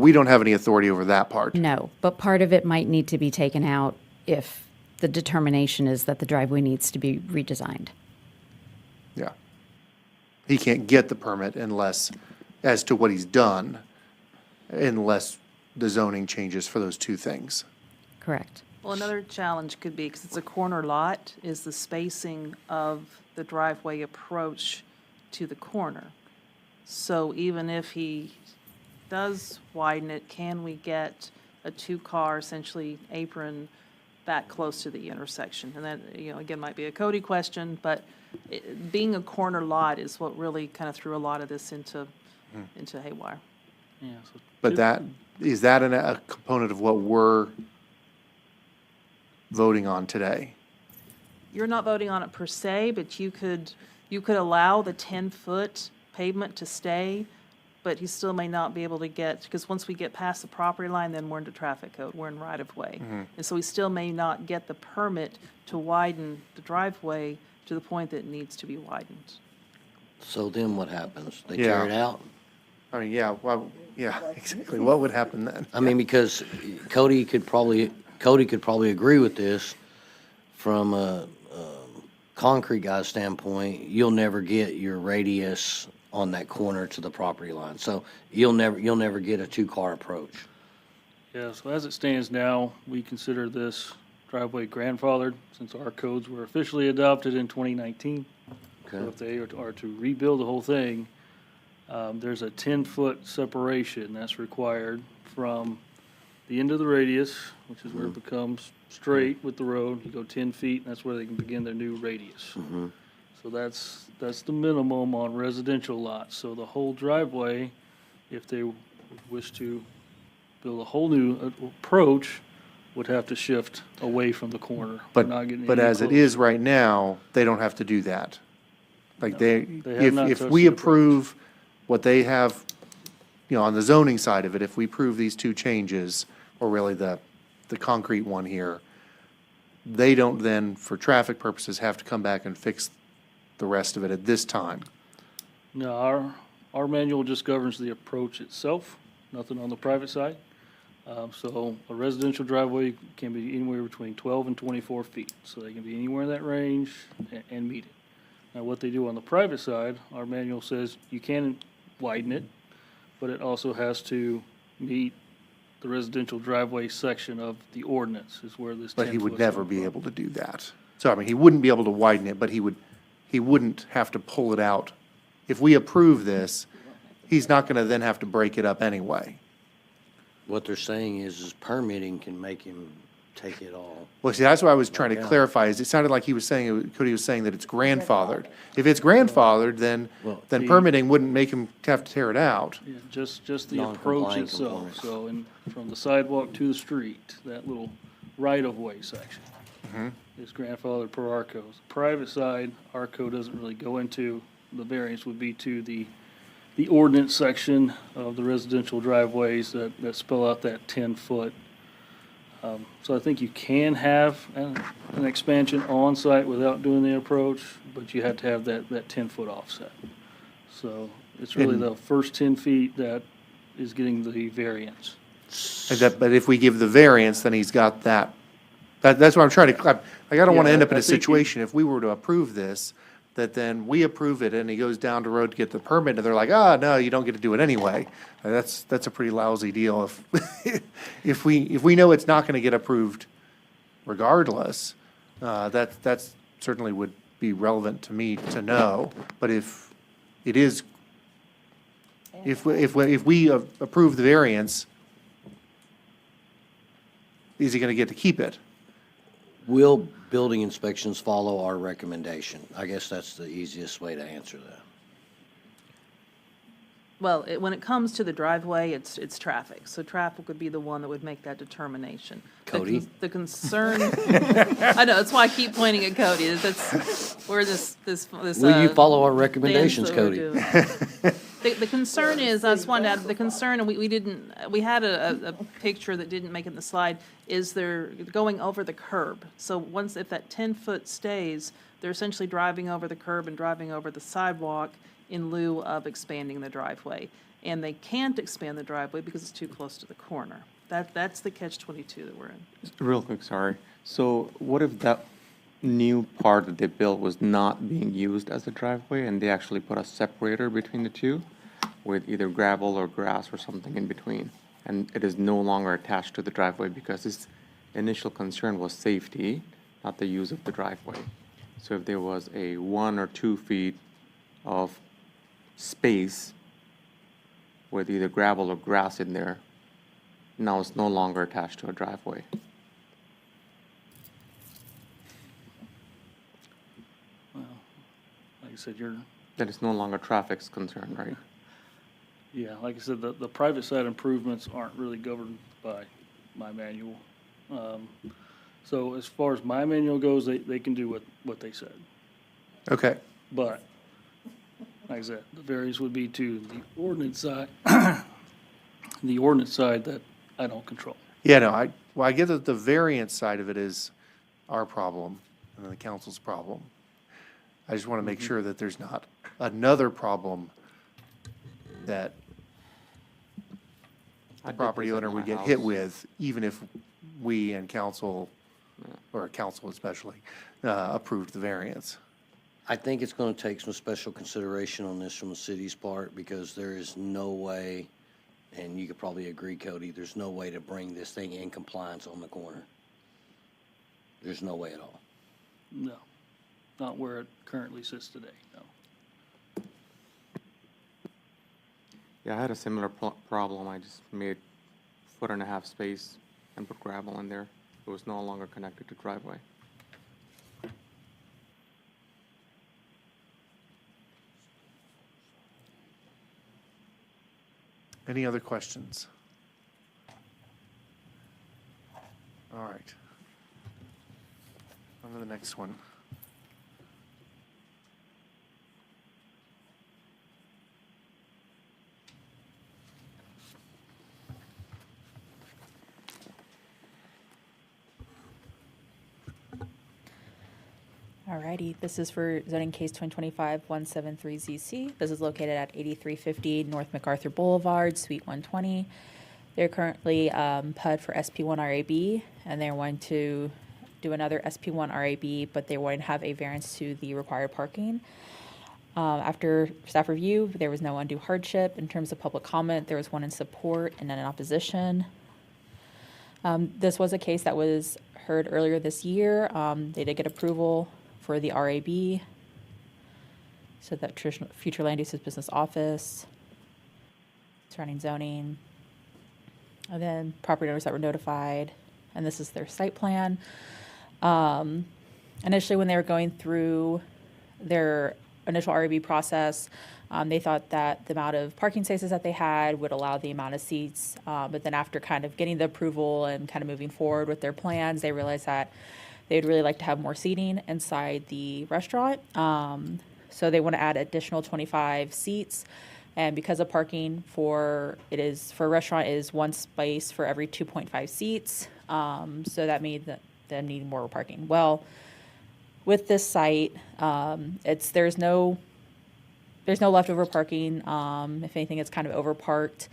we don't have any authority over that part. No, but part of it might need to be taken out if the determination is that the driveway needs to be redesigned. Yeah. He can't get the permit unless, as to what he's done, unless the zoning changes for those two things. Correct. Well, another challenge could be, because it's a corner lot, is the spacing of the driveway approach to the corner. So even if he does widen it, can we get a two-car, essentially apron, back close to the intersection? And that, again, might be a Cody question, but being a corner lot is what really kind of threw a lot of this into haywire. Yeah, so But is that a component of what we're voting on today? You're not voting on it per se, but you could allow the 10-foot pavement to stay, but he still may not be able to get, because once we get past the property line, then we're into traffic code, we're in right-of-way. And so he still may not get the permit to widen the driveway to the point that it needs to be widened. So then what happens? They Yeah. tear it out? I mean, yeah, well, yeah, exactly. What would happen then? I mean, because Cody could probably agree with this from a concrete guy's standpoint. You'll never get your radius on that corner to the property line. So you'll never get a two-car approach. Yeah, so as it stands now, we consider this driveway grandfathered since our codes were officially adopted in 2019. So Okay. if they are to rebuild the whole thing, there's a 10-foot separation that's required from the end of the radius, which is where it becomes straight with the road. You go 10 feet, and that's where they can begin their new radius. So that's the minimum on residential lots. So the whole driveway, if they wish to build a whole new approach, would have to shift away from the corner. We're not getting But any as it closer. is right now, they don't have to do that. Like They have not if touched we the approach. approve what they have, on the zoning side of it, if we approve these two changes, or really the concrete one here, they don't then, for traffic purposes, have to come back and fix the rest of it at this time. No, our manual just governs the approach itself, nothing on the private side. So a residential driveway can be anywhere between 12 and 24 feet. So they can be anywhere in that range and meet it. Now, what they do on the private side, our manual says you can widen it, but it also has to meet the residential driveway section of the ordinance is where this 10 But he would foot's never come be from. able to do that. So, I mean, he wouldn't be able to widen it, but he wouldn't have to pull it out. If we approve this, he's not going to then have to break it up anyway. What they're saying is permitting can make him take it all. Well, see, that's what I was trying to Yeah. clarify, is it sounded like he was saying, Cody was saying that it's grandfathered. If it's grandfathered, then the- permitting wouldn't make him have to tear it out. Yeah, just the approach Non-compliant itself, components. so from the sidewalk to the street, that little right-of-way section is grandfathered per our codes. Private side, our code doesn't really go into, the variance would be to the ordinance section of the residential driveways that spell out that 10-foot. So I think you can have an expansion on site without doing the approach, but you have to have that 10-foot offset. So it's really And- the first 10 feet that is getting the variance. But if we give the variance, then he's got that. That's what I'm trying to, I don't want to Yeah, end up in I a think you- situation, if we were to approve this, that then we approve it and he goes down the road to get the permit and they're like, no, you don't get to do it anyway. That's a pretty lousy deal if we know it's not going to get approved regardless. That certainly would be relevant to me to know. But if it is, if we approve the variance, is he going to get to keep it? Will building inspections follow our recommendation? I guess that's the easiest way to answer that. Well, when it comes to the driveway, it's traffic. So traffic would be the one that would make that determination. Cody? The concern, I know, that's why I keep pointing at Cody. That's where this. Will you follow our recommendations, dance that we're Cody? doing. The concern is, I just wanted to add, the concern, and we didn't, we had a picture that didn't make it in the slide, is they're going over the curb. So once, if that 10-foot stays, they're essentially driving over the curb and driving over the sidewalk in lieu of expanding the driveway. And they can't expand the driveway because it's too close to the corner. That's the catch-22 that we're in. Real quick, sorry. So what if that new part that they built was not being used as a driveway and they actually put a separator between the two with either gravel or grass or something in between? And it is no longer attached to the driveway because his initial concern was safety, not the use of the driveway. So if there was a 1 or 2 feet of space with either gravel or grass in there, now it's no longer attached to a driveway. Like I said, That is no longer traffic's concern, right? yeah, like I said, the private side improvements aren't really governed by my manual. So as far as my manual goes, they can do what they said. Okay. But, like I said, the variance would be to the ordinance side, the ordinance side that I don't control. Yeah, no, I get that the variance side of it is our problem and the council's problem. I just want to make sure that there's not another problem that I the did property this at owner my would get hit house. with, even if we and council, or council especially, approved the variance. I think it's gonna take some special consideration on this from the city's part, because there is no way, and you could probably agree, Cody, there's no way to bring this thing in compliance on the corner. There's no way at all. No, not where it currently sits today, no. Yeah, I had a similar problem. I just made 1.5 foot space and put gravel in there. It was no longer connected to driveway. Any other questions? All right. On to the next one. Alrighty, this is for zoning case 2025-173ZC. This is located at 8350 North MacArthur Boulevard, Suite 120. They're currently PUD for SP1 RAB, and they're wanting to do another SP1 RAB, but they want to have a variance to the required parking. After staff review, there was no undue hardship. In terms of public comment, there was one in support and none in opposition. This was a case that was heard earlier this year. They did get approval for the RAB, so that traditional future land uses business office. surrounding zoning, and then property owners that were notified, and this is their site plan. Initially, when they were going through their initial REB process, they thought that the amount of parking spaces that they had would allow the amount of seats, but then after kind of getting the approval and kind of moving forward with their plans, they realized that they'd really like to have more seating inside the restaurant. So they want to add additional 25 seats. And because of parking for a restaurant is one space for every 2.5 seats. So that made them need more parking. Well, with this site, there's no leftover parking. If anything, it's kind of overparked.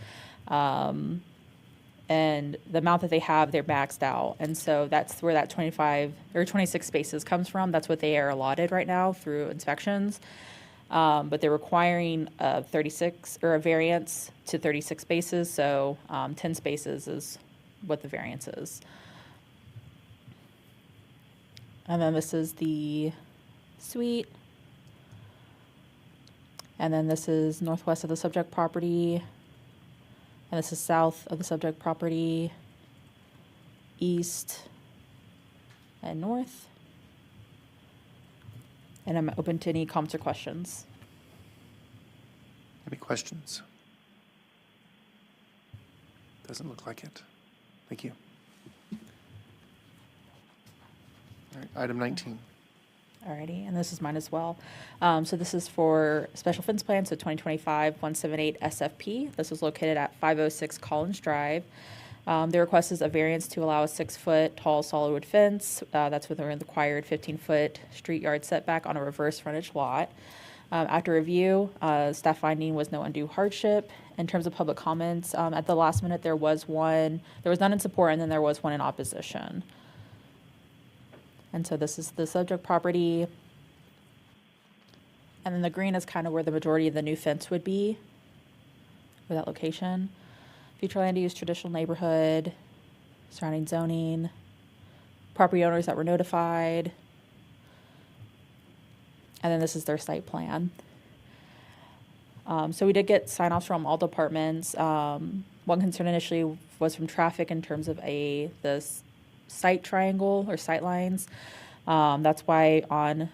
And the amount that they have, they're maxed out. And so that's where that 25 or 26 spaces comes from. That's what they are allotted right now through inspections. But they're requiring a variance to 36 spaces. So 10 spaces is what the variance is. And then this is the suite. And then this is northwest of the subject property. And this is south of the subject property, east and north. And I'm open to any comments or questions. Any questions? Doesn't look like it. Thank you. All right, item 19. Alrighty, and this is mine as well. So this is for special fence plan, so 2025-178 SFP. This is located at 506 Collins Drive. The request is a variance to allow a 6-foot tall solid wood fence. That's within the required 15-foot street yard setback on a reverse frontage lot. After review, staff finding was no undue hardship. In terms of public comments, at the last minute, there was none in support, and then there was one in opposition. And so this is the subject property. And then the green is kind of where the majority of the new fence would be, for that location. Future land use, traditional neighborhood, surrounding zoning, property owners that were notified. And then this is their site plan. So we did get sign-offs from all departments. One concern initially was from traffic in terms of the site triangle or sight lines. That's why on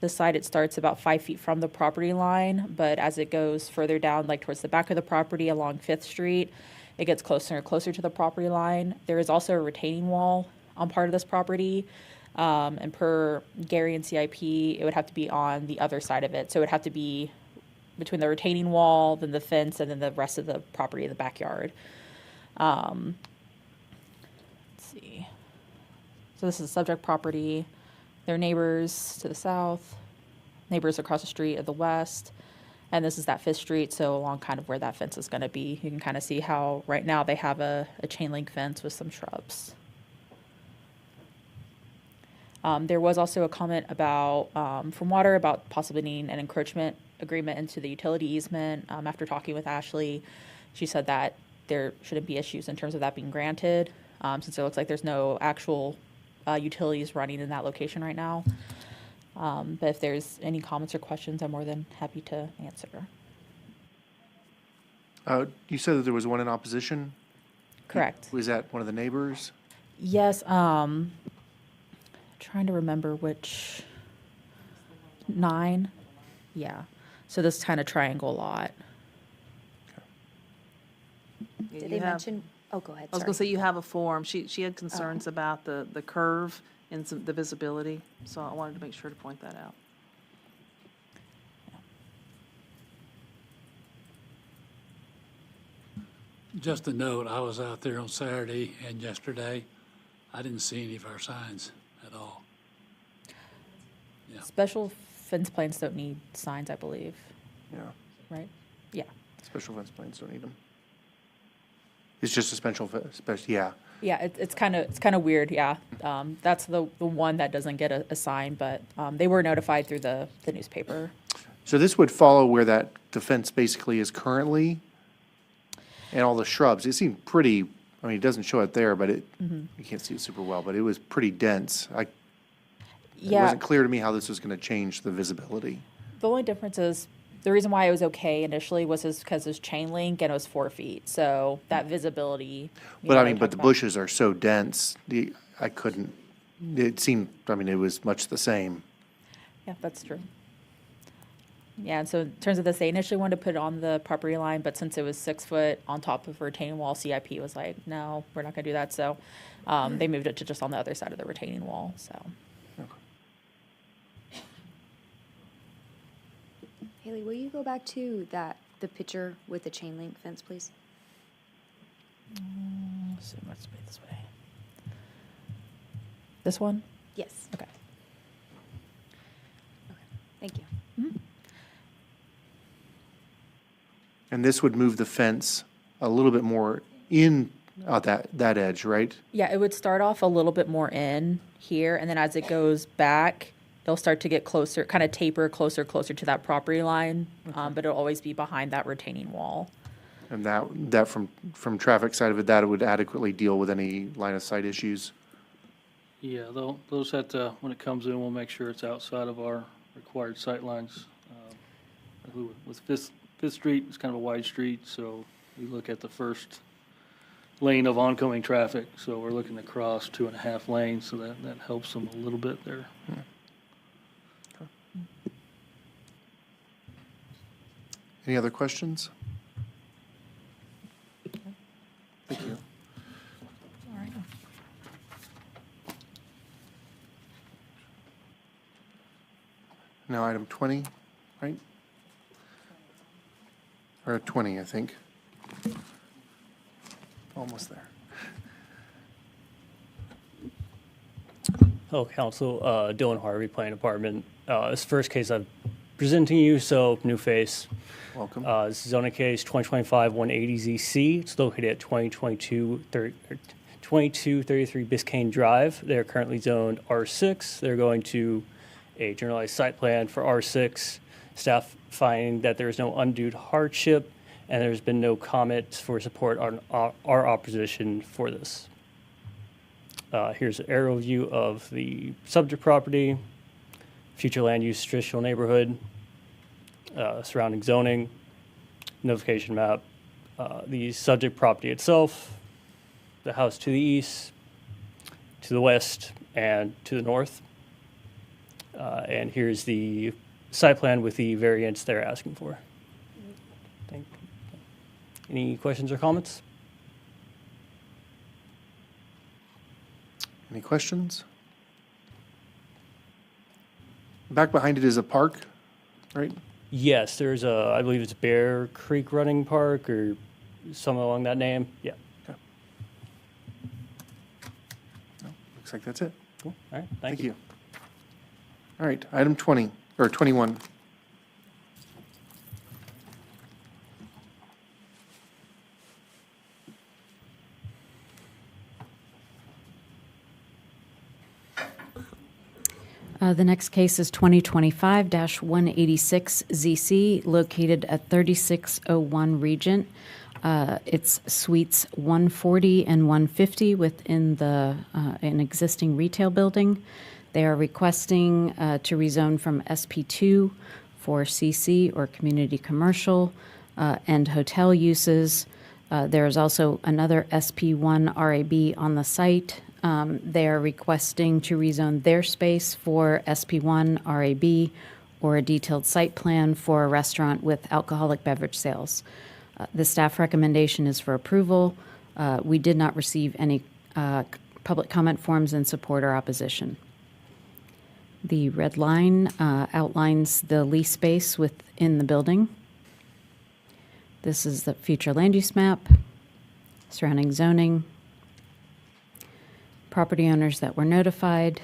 this side it starts about 5 feet from the property line, but as it goes further down, like towards the back of the property along 5th Street, it gets closer and closer to the property line. There is also a retaining wall on part of this property, and per Gary and CIP, it would have to be on the other side of it. So it would have to be between the retaining wall, then the fence, and then the rest of the property in the backyard. Let's see. So this is the subject property. Their neighbors to the south, neighbors across the street at the west, and this is that 5th Street, so along kind of where that fence is going to be. You can kind of see how right now they have a chain link fence with some shrubs. There was also a comment about, from Water, about possibly needing an encroachment agreement into the utility easement. After talking with Ashley, she said that there shouldn't be issues in terms of that being granted, since it looks like there's no actual utilities running in that location right now. But if there's any comments or questions, I'm more than happy to answer. You said that there was one in opposition? Correct. Was that one of the neighbors? Yes, trying to remember which, 9? Yeah. So this kind of triangle lot. Yeah, Did you they have- mention, oh, go ahead, I was sorry. going to say, you have a form. She had concerns about the curve and the visibility, so I wanted to make sure to point that out. Just a note, I was out there on Saturday and yesterday. I didn't see any of our signs at all. Yeah. Special fence plans don't need signs, I believe, Yeah, right? Yeah. special fence plans don't need them. It's just a yeah. Yeah, it's kind of weird, yeah. That's the one that doesn't get a sign, but they were notified through the newspaper. So this would follow where that the fence basically is currently, and all the shrubs. It seemed pretty, I mean, it doesn't show it there, but you can't see it super well, but it was pretty dense. It Yeah, wasn't clear to me how this was going to change the visibility. the only difference is The reason why it was okay initially was because it's chain link and it was 4 feet, so that visibility. But I mean, but the bushes are so dense, I couldn't, it seemed, I mean, it was much the same. Yeah, that's true. Yeah, and so in terms of this, they initially wanted to put it on the property line, but since it was 6 foot on top of a retaining wall, CIP was like, no, we're not gonna do that, so, they moved it to just on the other side of the retaining wall, so. Haley, will you go back to the picture with the chain link fence, please? Let's see, let's put it this way. This one? Yes. Okay. Thank you. And this would move the fence a little bit more in that edge, right? Yeah, it would start off a little bit more in here, and then as it goes back, it'll start to get closer, kind of taper closer to that property line, but it'll always be behind that retaining wall. And that from traffic side of it, that would adequately deal with any line of sight issues. Yeah, those have to, when it comes in, we'll make sure it's outside of our required sight lines. With Fifth Street, it's kind of a wide street, so we look at the first lane of oncoming traffic. So we're looking to cross 2.5 lanes, so that helps them a little bit there. Any other questions? Thank you. All right. Now, item 20, right? Or 20, I think. Almost there. Hello, Council. Dylan Harvey, Planning Department. It's the first case I'm presenting you, so new face. Welcome. This is zoning case 2025-180ZC. It's located at 2233 Biscayne Drive. They're currently zoned R6. They're going to a generalized site plan for R6. Staff finding that there is no undue hardship, and there's been no comments for support on our opposition for this. Here's an aerial view of the subject property, future land use traditional neighborhood, surrounding zoning, notification map, the subject property itself, the house to the east, to the west, and to the north. And here's the site plan with the variance they're asking for. Any questions or comments? Any questions? Back behind it is a park, right? Yes, there's a, I believe it's Bear Creek Running Park or something along that name. Yeah. Okay. No, looks like that's it. Cool. All right. Thank you. All right, item 20, or 21. The next case is 2025-186ZC, located at 3601 Regent. It's suites 140 and 150 within an existing retail building. They are requesting to rezone from SP2 for CC or community commercial and hotel uses. There is also another SP1 RAB on the site. They are requesting to rezone their space for SP1 RAB or a detailed site plan for a restaurant with alcoholic beverage sales. The staff recommendation is for approval. We did not receive any public comment forms in support or opposition. The red line outlines the lease space within the building. This is the future land use map, surrounding zoning, property owners that were notified,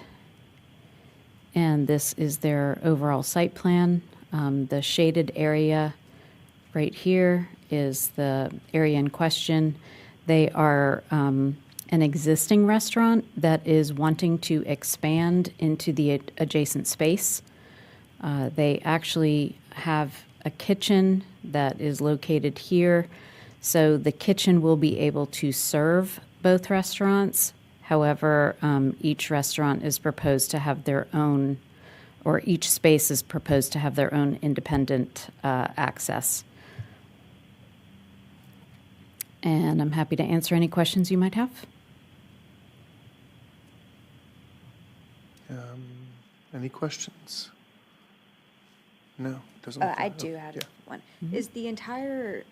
and this is their overall site plan. The shaded area right here is the area in question. They are an existing restaurant that is wanting to expand into the adjacent space. They actually have a kitchen that is located here, so the kitchen will be able to serve both restaurants. However, each restaurant is proposed to have their own or each space is proposed to have their own independent access. And I'm happy to answer any questions you might have. Any questions? No, doesn't. I do have yeah. one. Is the entire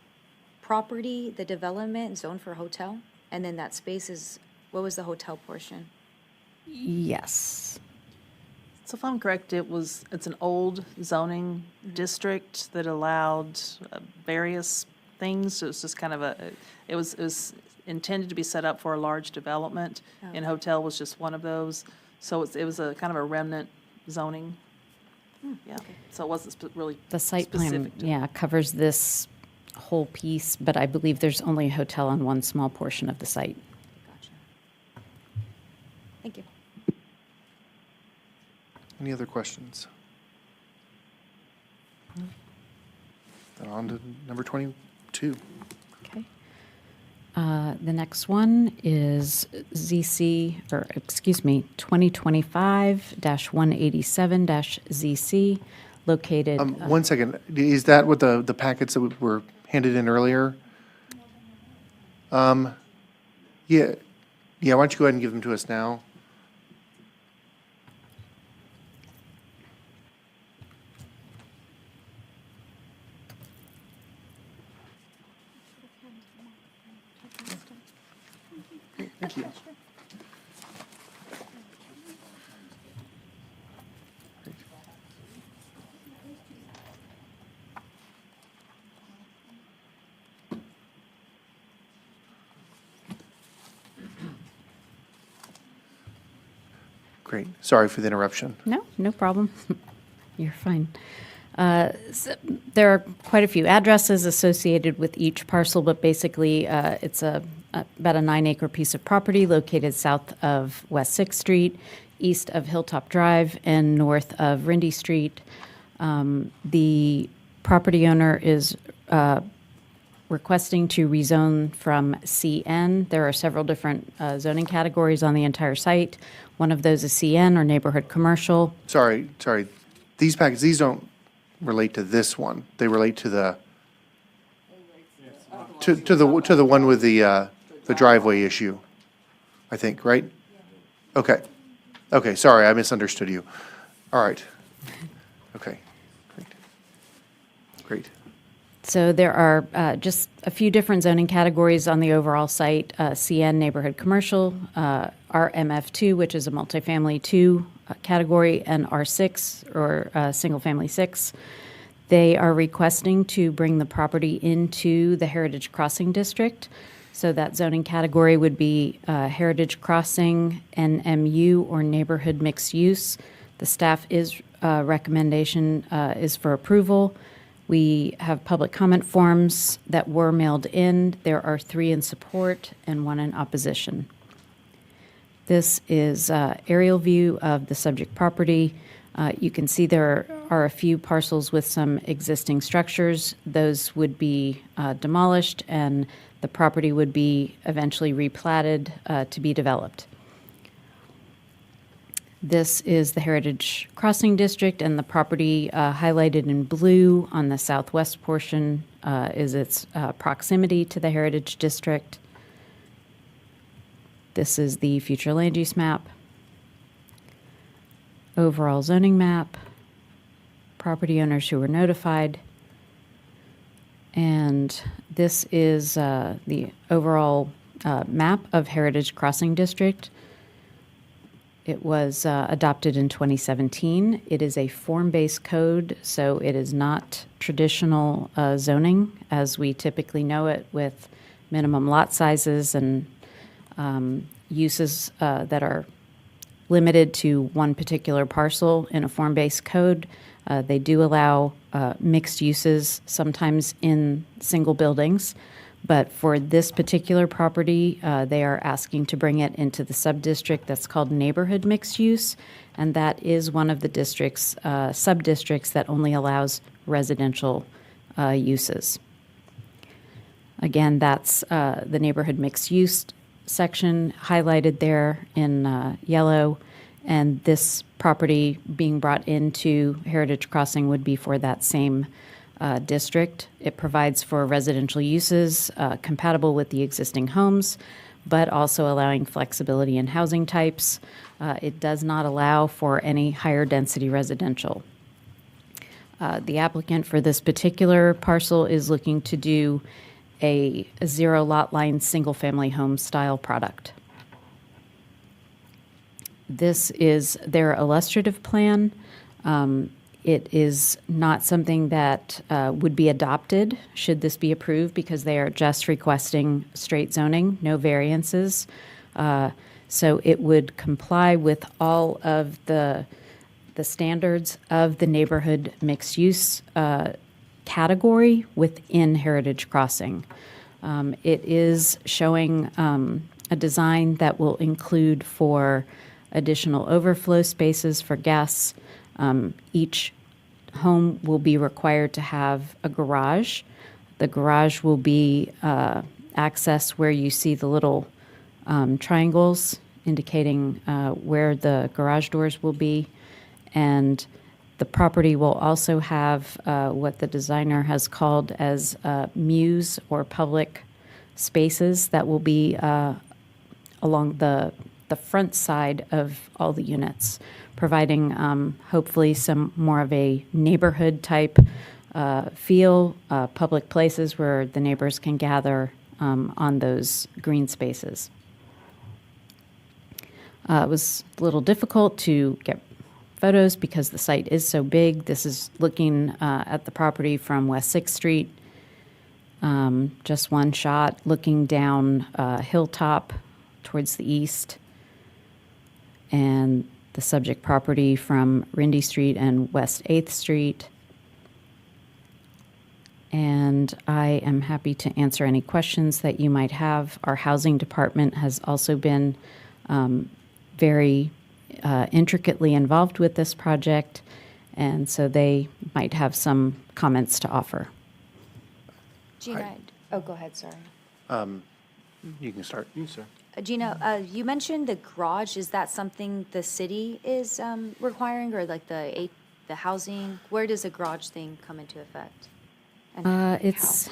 property, the development zoned for hotel? And then that space is, what was the hotel portion? Yes. So if I'm correct, it's an old zoning district that allowed various things. So it's just kind of it was intended to be set up for a large development, and hotel was just one of those. So it was a kind of a remnant zoning. Yeah, so it wasn't really The site plan, specific to- yeah, covers this whole piece, but I believe there's only a hotel on one small portion of the site. Gotcha. Thank you. Any other questions? Then on to number 22. Okay. The next one is ZC, or excuse me, 2025-187-ZC, located. One second, is that what the packets that were handed in earlier? Yeah, why don't you go ahead and give them to us now? Thank you. Great. Sorry for the interruption. No, no problem. You're fine. There are quite a few addresses associated with each parcel, but basically it's about a 9-acre piece of property located south of West 6th Street, east of Hilltop Drive, and north of Rindy Street. The property owner is requesting to rezone from CN. There are several different zoning categories on the entire site. One of those is CN, or neighborhood commercial. Sorry. These packets, these don't relate to this one. They relate to the to the one with the driveway issue, I think, right? Okay. Okay, sorry, I misunderstood you. All right. Okay. Great. So there are just a few different zoning categories on the overall site. CN, neighborhood commercial, RMF2, which is a multifamily 2 category, and R6, or single family 6. They are requesting to bring the property into the Heritage Crossing District. So that zoning category would be Heritage Crossing, NMU, or neighborhood mixed use. The staff recommendation is for approval. We have public comment forms that were mailed in. There are 3 in support and 1 in opposition. This is aerial view of the subject property. You can see there are a few parcels with some existing structures. Those would be demolished, and the property would be eventually replatted to be developed. This is the Heritage Crossing District, and the property highlighted in blue on the southwest portion is its proximity to the Heritage District. This is the future land use map, overall zoning map, property owners who were notified, and this is the overall map of Heritage Crossing District. It was adopted in 2017. It is a form-based code, so it is not traditional zoning as we typically know it, with minimum lot sizes and uses that are limited to one particular parcel in a form-based code. They do allow mixed uses, sometimes in single buildings. But for this particular property, they are asking to bring it into the sub-district that's called neighborhood mixed use, and that is one of the districts, sub-districts that only allows residential uses. Again, that's the neighborhood mixed use section highlighted there in yellow, And this property being brought into Heritage Crossing would be for that same district. It provides for residential uses compatible with the existing homes, but also allowing flexibility in housing types. It does not allow for any higher density residential. The applicant for this particular parcel is looking to do a zero lot line, single-family home style product. This is their illustrative plan. It is not something that would be adopted should this be approved because they are just requesting straight zoning, no variances. So it would comply with all of the standards of the neighborhood mixed use category within Heritage Crossing. It is showing a design that will include for additional overflow spaces for guests. Each home will be required to have a garage. The garage will be accessed where you see the little triangles indicating where the garage doors will be. And the property will also have what the designer has called as muse or public spaces that will be along the front side of all the units, providing hopefully some more of a neighborhood type feel, public places where the neighbors can gather on those green spaces. It was a little difficult to get photos because the site is so big. This is looking at the property from West 6th Street, just one shot, looking down Hilltop towards the east, and the subject property from Rindy Street and West 8th Street. And I am happy to answer any questions that you might have. Our housing department has also been very intricately involved with this project, and so they might have some comments to offer. Gina, oh, go ahead, sorry. You can start. You, sir. Gina, you mentioned the garage. Is that something the city is requiring, or like the housing? Where does the garage thing come into effect? And It's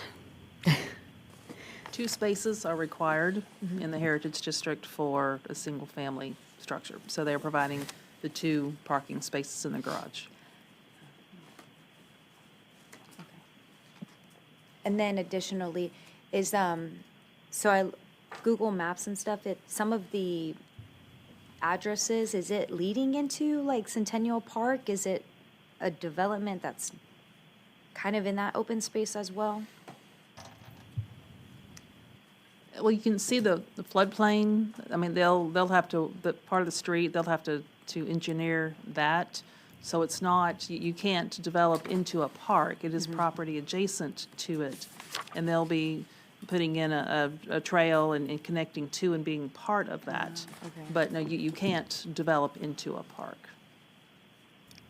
2 spaces are required in the Heritage District for a single-family structure. So they're providing the 2 parking spaces in the garage. And then additionally, is so I Google Maps and stuff. Some of the addresses, is it leading into like Centennial Park? Is it a development that's kind of in that open space as well? Well, you can see the floodplain. I mean, they'll have to, the part of the street, they'll have to engineer that. So it's not, you can't develop into a park. It is property adjacent to it. And they'll be putting in a trail and connecting to and being part of that. Okay. But no, you can't develop into a park.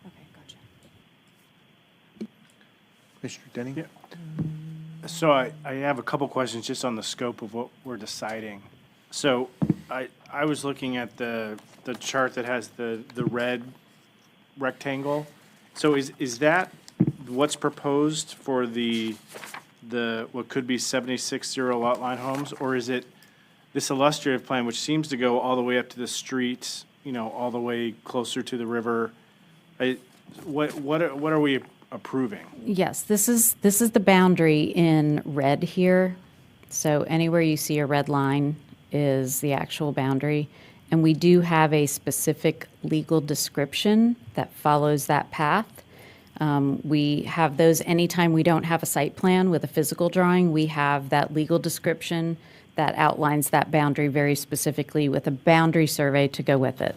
Okay, gotcha. Mr. Denning? Yeah. So I have a couple questions just on the scope of what we're deciding. So I was looking at the chart that has the red rectangle. So is that what's proposed for the what could be 76 zero lot line homes? Or is it this illustrative plan, which seems to go all the way up to the streets, all the way closer to the river? What are we approving? Yes, this is the boundary in red here. So anywhere you see a red line is the actual boundary. And we do have a specific legal description that follows that path. We have those anytime we don't have a site plan with a physical drawing. We have that legal description that outlines that boundary very specifically with a boundary survey to go with it.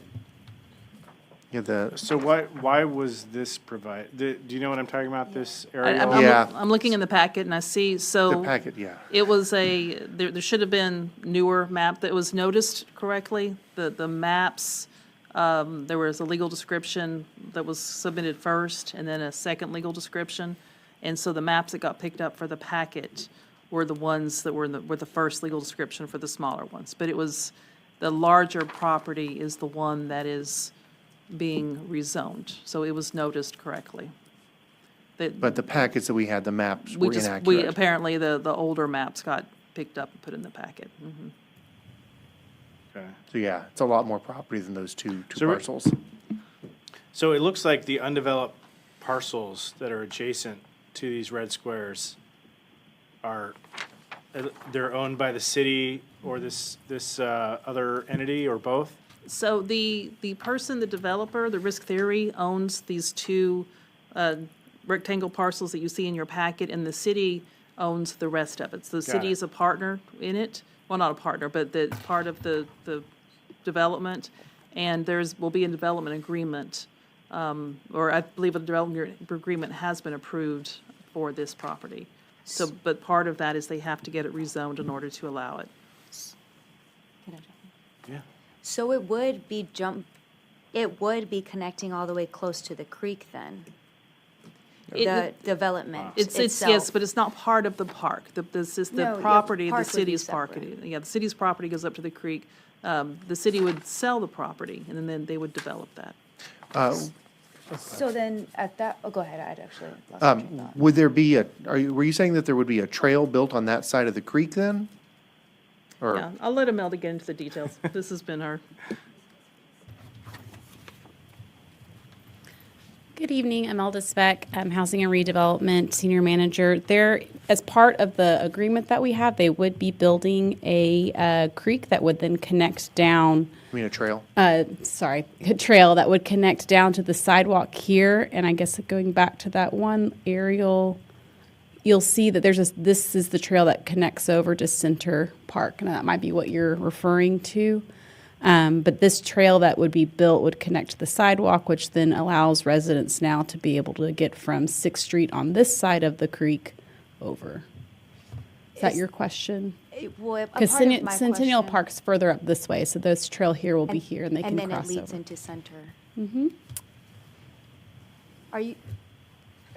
Yeah, So why was this provided? Do you know what I'm talking about, this area? I'm looking in the packet and I see, so. the packet, yeah. It was there should have been newer map that was noticed correctly. The maps, there was a legal description that was submitted first and then a second legal description. And so the maps that got picked up for the packet were the ones that were were the first legal description for the smaller ones. But it was, the larger property is the one that is being rezoned. So it was noticed correctly. That But the packets that we had, the maps we were just, inaccurate. apparently, the older maps got picked up and put in the packet. Mhm. Okay. So yeah, it's a lot more property than those two So we're- parcels. So it looks like the undeveloped parcels that are adjacent to these red squares are, they're owned by the city or this other entity or both? So the person, the developer, the Risk Theory owns these two rectangle parcels that you see in your packet, and the city owns the rest of it. So the city it. is a partner in it, well, not a partner, but the part of the development, and will be a development agreement, or I believe a development agreement has been approved for this property. So, but part of that is they have to get it rezoned in order to allow it. Yeah. So it would be connecting all the way close to the creek then? The development It's, itself? yes, but it's not part of the park. This is No, the the property, the park would be city's separate. property. Yeah, the city's property goes up to the creek. The city would sell the property, and then they would develop that. So then at that, oh, go ahead, I'd actually lost my train of thought. Would there be were you saying that there would be a trail built on that side of the creek then? Or, Yeah, I'll let Imelda get into the details. This has been our, Good evening, Imelda Speck, Housing and Redevelopment Senior Manager. There, as part of the agreement that we have, they would be building a creek that would then connect down, I mean, a trail? a trail that would connect down to the sidewalk here. And I guess going back to that one aerial, you'll see that this is the trail that connects over to Center Park. And that might be what you're referring to. But this trail that would be built would connect to the sidewalk, which then allows residents now to be able to get from 6th Street on this side of the creek over. Is that your question? Well, a Because part of my Centennial question- Park's further up this way, so this trail here will be here, and they can And then cross it leads over. into Center. Mhm. Are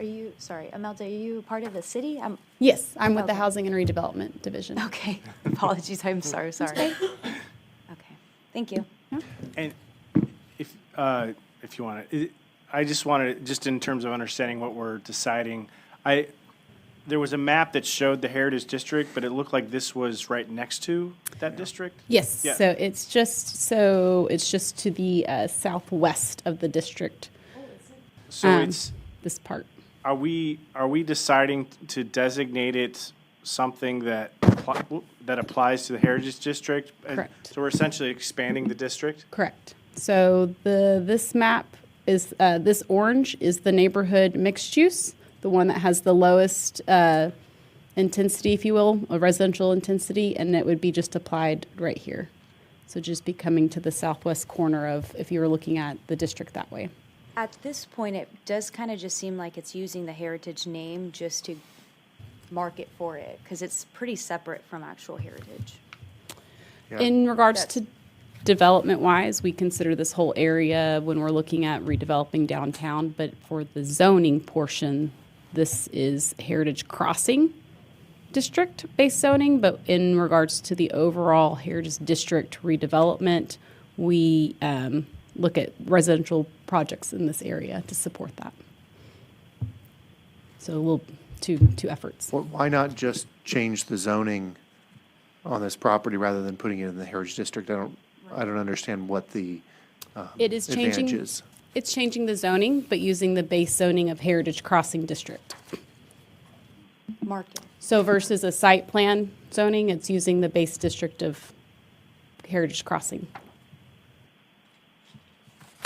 you, sorry, Imelda, are you part of the city? Yes, I'm with the Okay. Housing and Redevelopment Division. Okay, apologies, I'm sorry. Okay, thank you. And if you want to, I just wanted, just in terms of understanding what we're deciding, there was a map that showed the Heritage District, but it looked like this was right next to that district? Yes, Yeah. so it's just to the southwest of the district, So it's, this part. are we deciding to designate it something that applies to the Heritage District? Correct. So we're essentially expanding the district? Correct. So this map is, this orange is the neighborhood mixed use, the one that has the lowest intensity, if you will, a residential intensity, and it would be just applied right here. So just be coming to the southwest corner of, if you were looking at the district that way. At this point, it does kind of just seem like it's using the heritage name just to market for it, because it's pretty separate from actual heritage. Yeah. In regards That's- to development-wise, we consider this whole area when we're looking at redeveloping downtown, but for the zoning portion, this is Heritage Crossing District-based zoning, but in regards to the overall Heritage District redevelopment, we look at residential projects in this area to support that. So we'll, two efforts. Why not just change the zoning on this property rather than putting it in the Heritage District? I don't understand what the It is changing. advantage is. It's changing the zoning, but using the base zoning of Heritage Crossing District. Market. So versus a site plan zoning, it's using the base district of Heritage Crossing.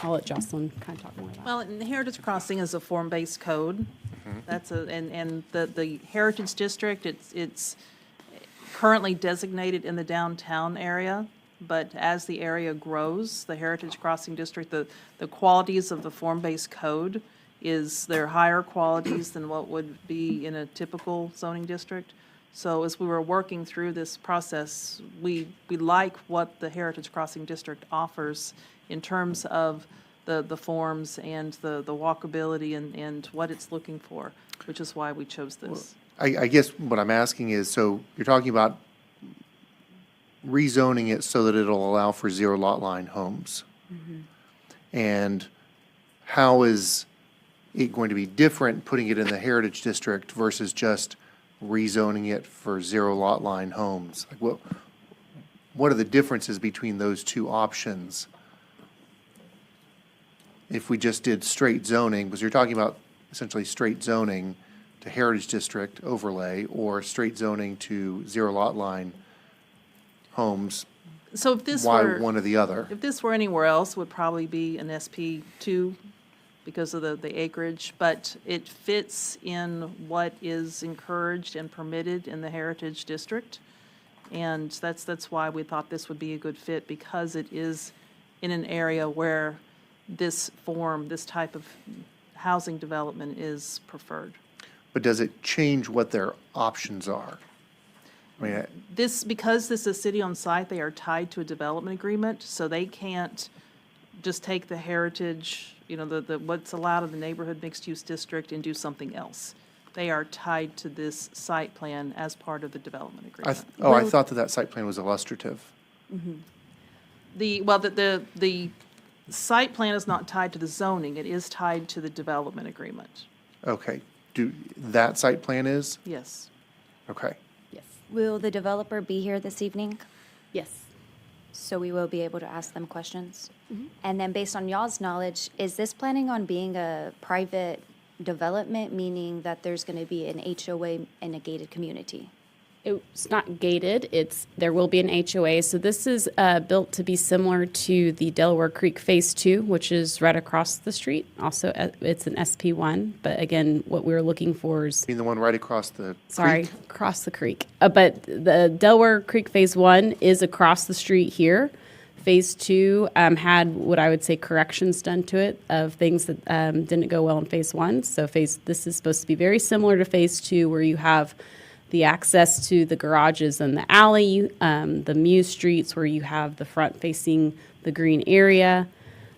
I'll let Jocelyn kind of talk more about it. well, and the Heritage Crossing is a form-based code. That's and the Heritage District, it's currently designated in the downtown area, but as the area grows, the Heritage Crossing District, the qualities of the form-based code they're higher qualities than what would be in a typical zoning district. So as we were working through this process, we like what the Heritage Crossing District offers in terms of the forms and the walkability and what it's looking for, which is why we chose this. I guess what I'm asking is, so you're talking about rezoning it so that it'll allow for zero lot line homes. And how is it going to be different putting it in the Heritage District versus just rezoning it for zero lot line homes? Like what are the differences between those two options? If we just did straight zoning, because you're talking about essentially straight zoning to Heritage District overlay or straight zoning to zero lot line homes, So if this why were, one or the other? if this were anywhere else, it would probably be an SP2 because of the acreage, but it fits in what is encouraged and permitted in the Heritage District. And that's why we thought this would be a good fit, because it is in an area where this type of housing development is preferred. But does it change what their options are? I mean, Because this is city on site, they are tied to a development agreement, so they can't just take the heritage, what's allowed in the neighborhood mixed-use district and do something else. They are tied to this site plan as part of the development agreement. I thought that site plan was illustrative. The site plan is not tied to the zoning, it is tied to the development agreement. Okay. That site plan is? Yes. Okay. Yes. Will the developer be here this evening? Yes. So we will be able to ask them questions? And then based on y'all's knowledge, is this planning on being a private development, meaning that there's going to be an HOA in a gated community? It's not gated, there will be an HOA. So this is built to be similar to the Delaware Creek Phase 2, which is right across the street. Also, it's an SP1, but again, what we were looking for is... Being the one right across the Sorry, creek? across the creek. But the Delaware Creek Phase 1 is across the street here. Phase 2 had what I would say corrections done to it of things that didn't go well in Phase 1. So this is supposed to be very similar to Phase 2, where you have the access to the garages and the alley, the Muse Streets where you have the front facing the green area.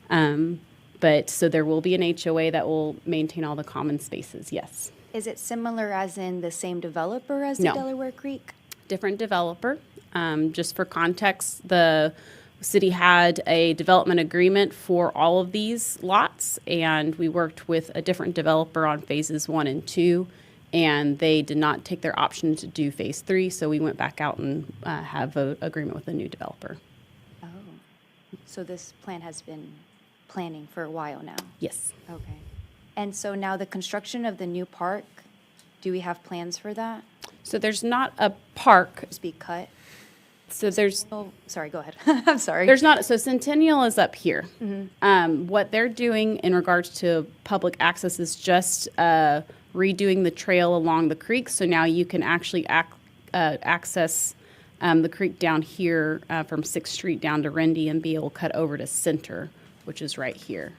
But so there will be an HOA that will maintain all the common spaces, yes. Is it similar as in the same developer as the No. Delaware Creek? Different developer. Just for context, the city had a development agreement for all of these lots, and we worked with a different developer on phases 1 and 2. And they did not take their option to do phase 3, so we went back out and have an agreement with a new developer. Oh, so this plan has been planning for a while now? Yes. Okay. And so now the construction of the new park, do we have plans for that? So there's not a park. Just be cut? So there's Oh, sorry, go ahead. I'm sorry. there's not. So Centennial is up here. What they're doing in regards to public access is just redoing the trail along the creek. So now you can actually access the creek down here from 6th Street down to Rendy and be able to cut over to Center, which is right here.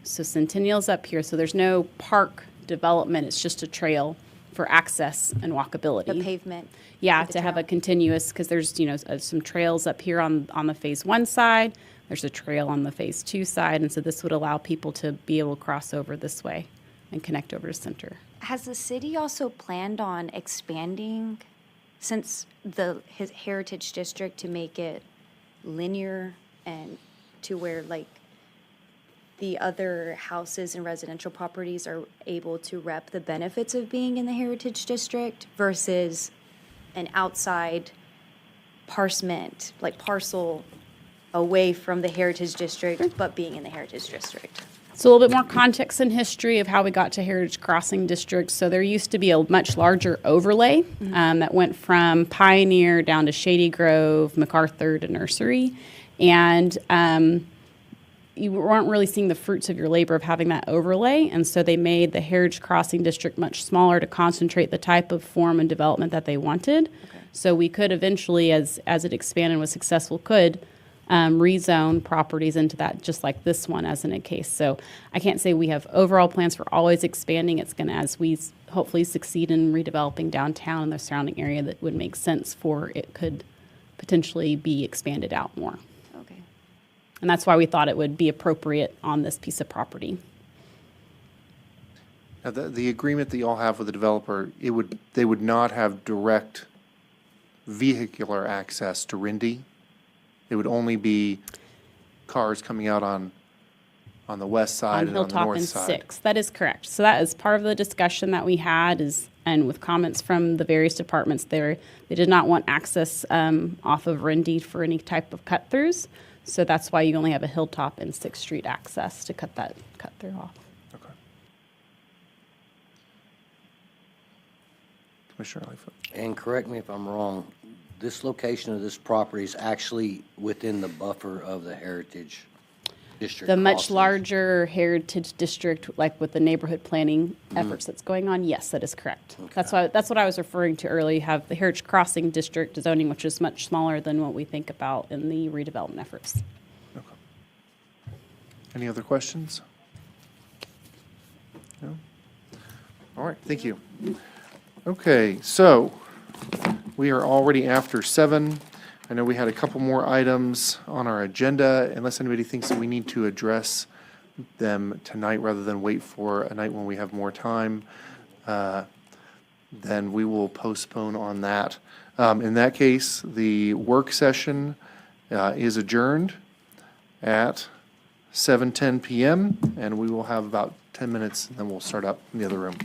So Centennial's up here. So there's no park development. It's just a trail for access and walkability. The pavement? Yeah, for the to have a trail. continuous, because there's, some trails up here on the phase 1 side. There's a trail on the phase 2 side. And so this would allow people to be able to cross over this way and connect over to Center. Has the city also planned on expanding since his Heritage District to make it linear and to where like the other houses and residential properties are able to rep the benefits of being in the Heritage District versus an outside parcel away from the Heritage District, but being in the Heritage District? So a little bit more context and history of how we got to Heritage Crossing District. So there used to be a much larger overlay that went from Pioneer down to Shady Grove, MacArthur to Nursery. And you weren't really seeing the fruits of your labor of having that overlay. And so they made the Heritage Crossing District much smaller to concentrate the type of form and development that they wanted. Okay. So we could eventually, as it expanded and was successful, could rezone properties into that, just like this one as in a case. So I can't say we have overall plans for always expanding. It's going to, as we hopefully succeed in redeveloping downtown and the surrounding area, that would make sense for it could potentially be expanded out more. Okay. And that's why we thought it would be appropriate on this piece of property. Now, the agreement that you all have with the developer, they would not have direct vehicular access to Rindy. It would only be cars coming out on on the west side On and on the Hilltop north and side. 6. That is correct. So that is part of the discussion that we had is, and with comments from the various departments there, they did not want access off of Rendy for any type of cut-throughs. So that's why you only have a Hilltop and 6th Street access to cut that cut-through off. Okay. Commissioner Lightfoot. And correct me if I'm wrong, this location of this property is actually within the buffer of the Heritage District. The much crossing. larger heritage district, like with the neighborhood planning efforts that's going on, yes, that is correct. That's what I was referring to earlier. You have the Heritage Crossing District zoning, which is much smaller than what we think about in the redevelopment efforts. Okay. Any other questions? No? All right, thank you. Okay, so we are already after 7. I know we had a couple more items on our agenda, unless anybody thinks that we need to address them tonight rather than wait for a night when we have more time, then we will postpone on that. In that case, the work session is adjourned at 7:10 PM, and we will have about 10 minutes, and then we'll start up in the other room.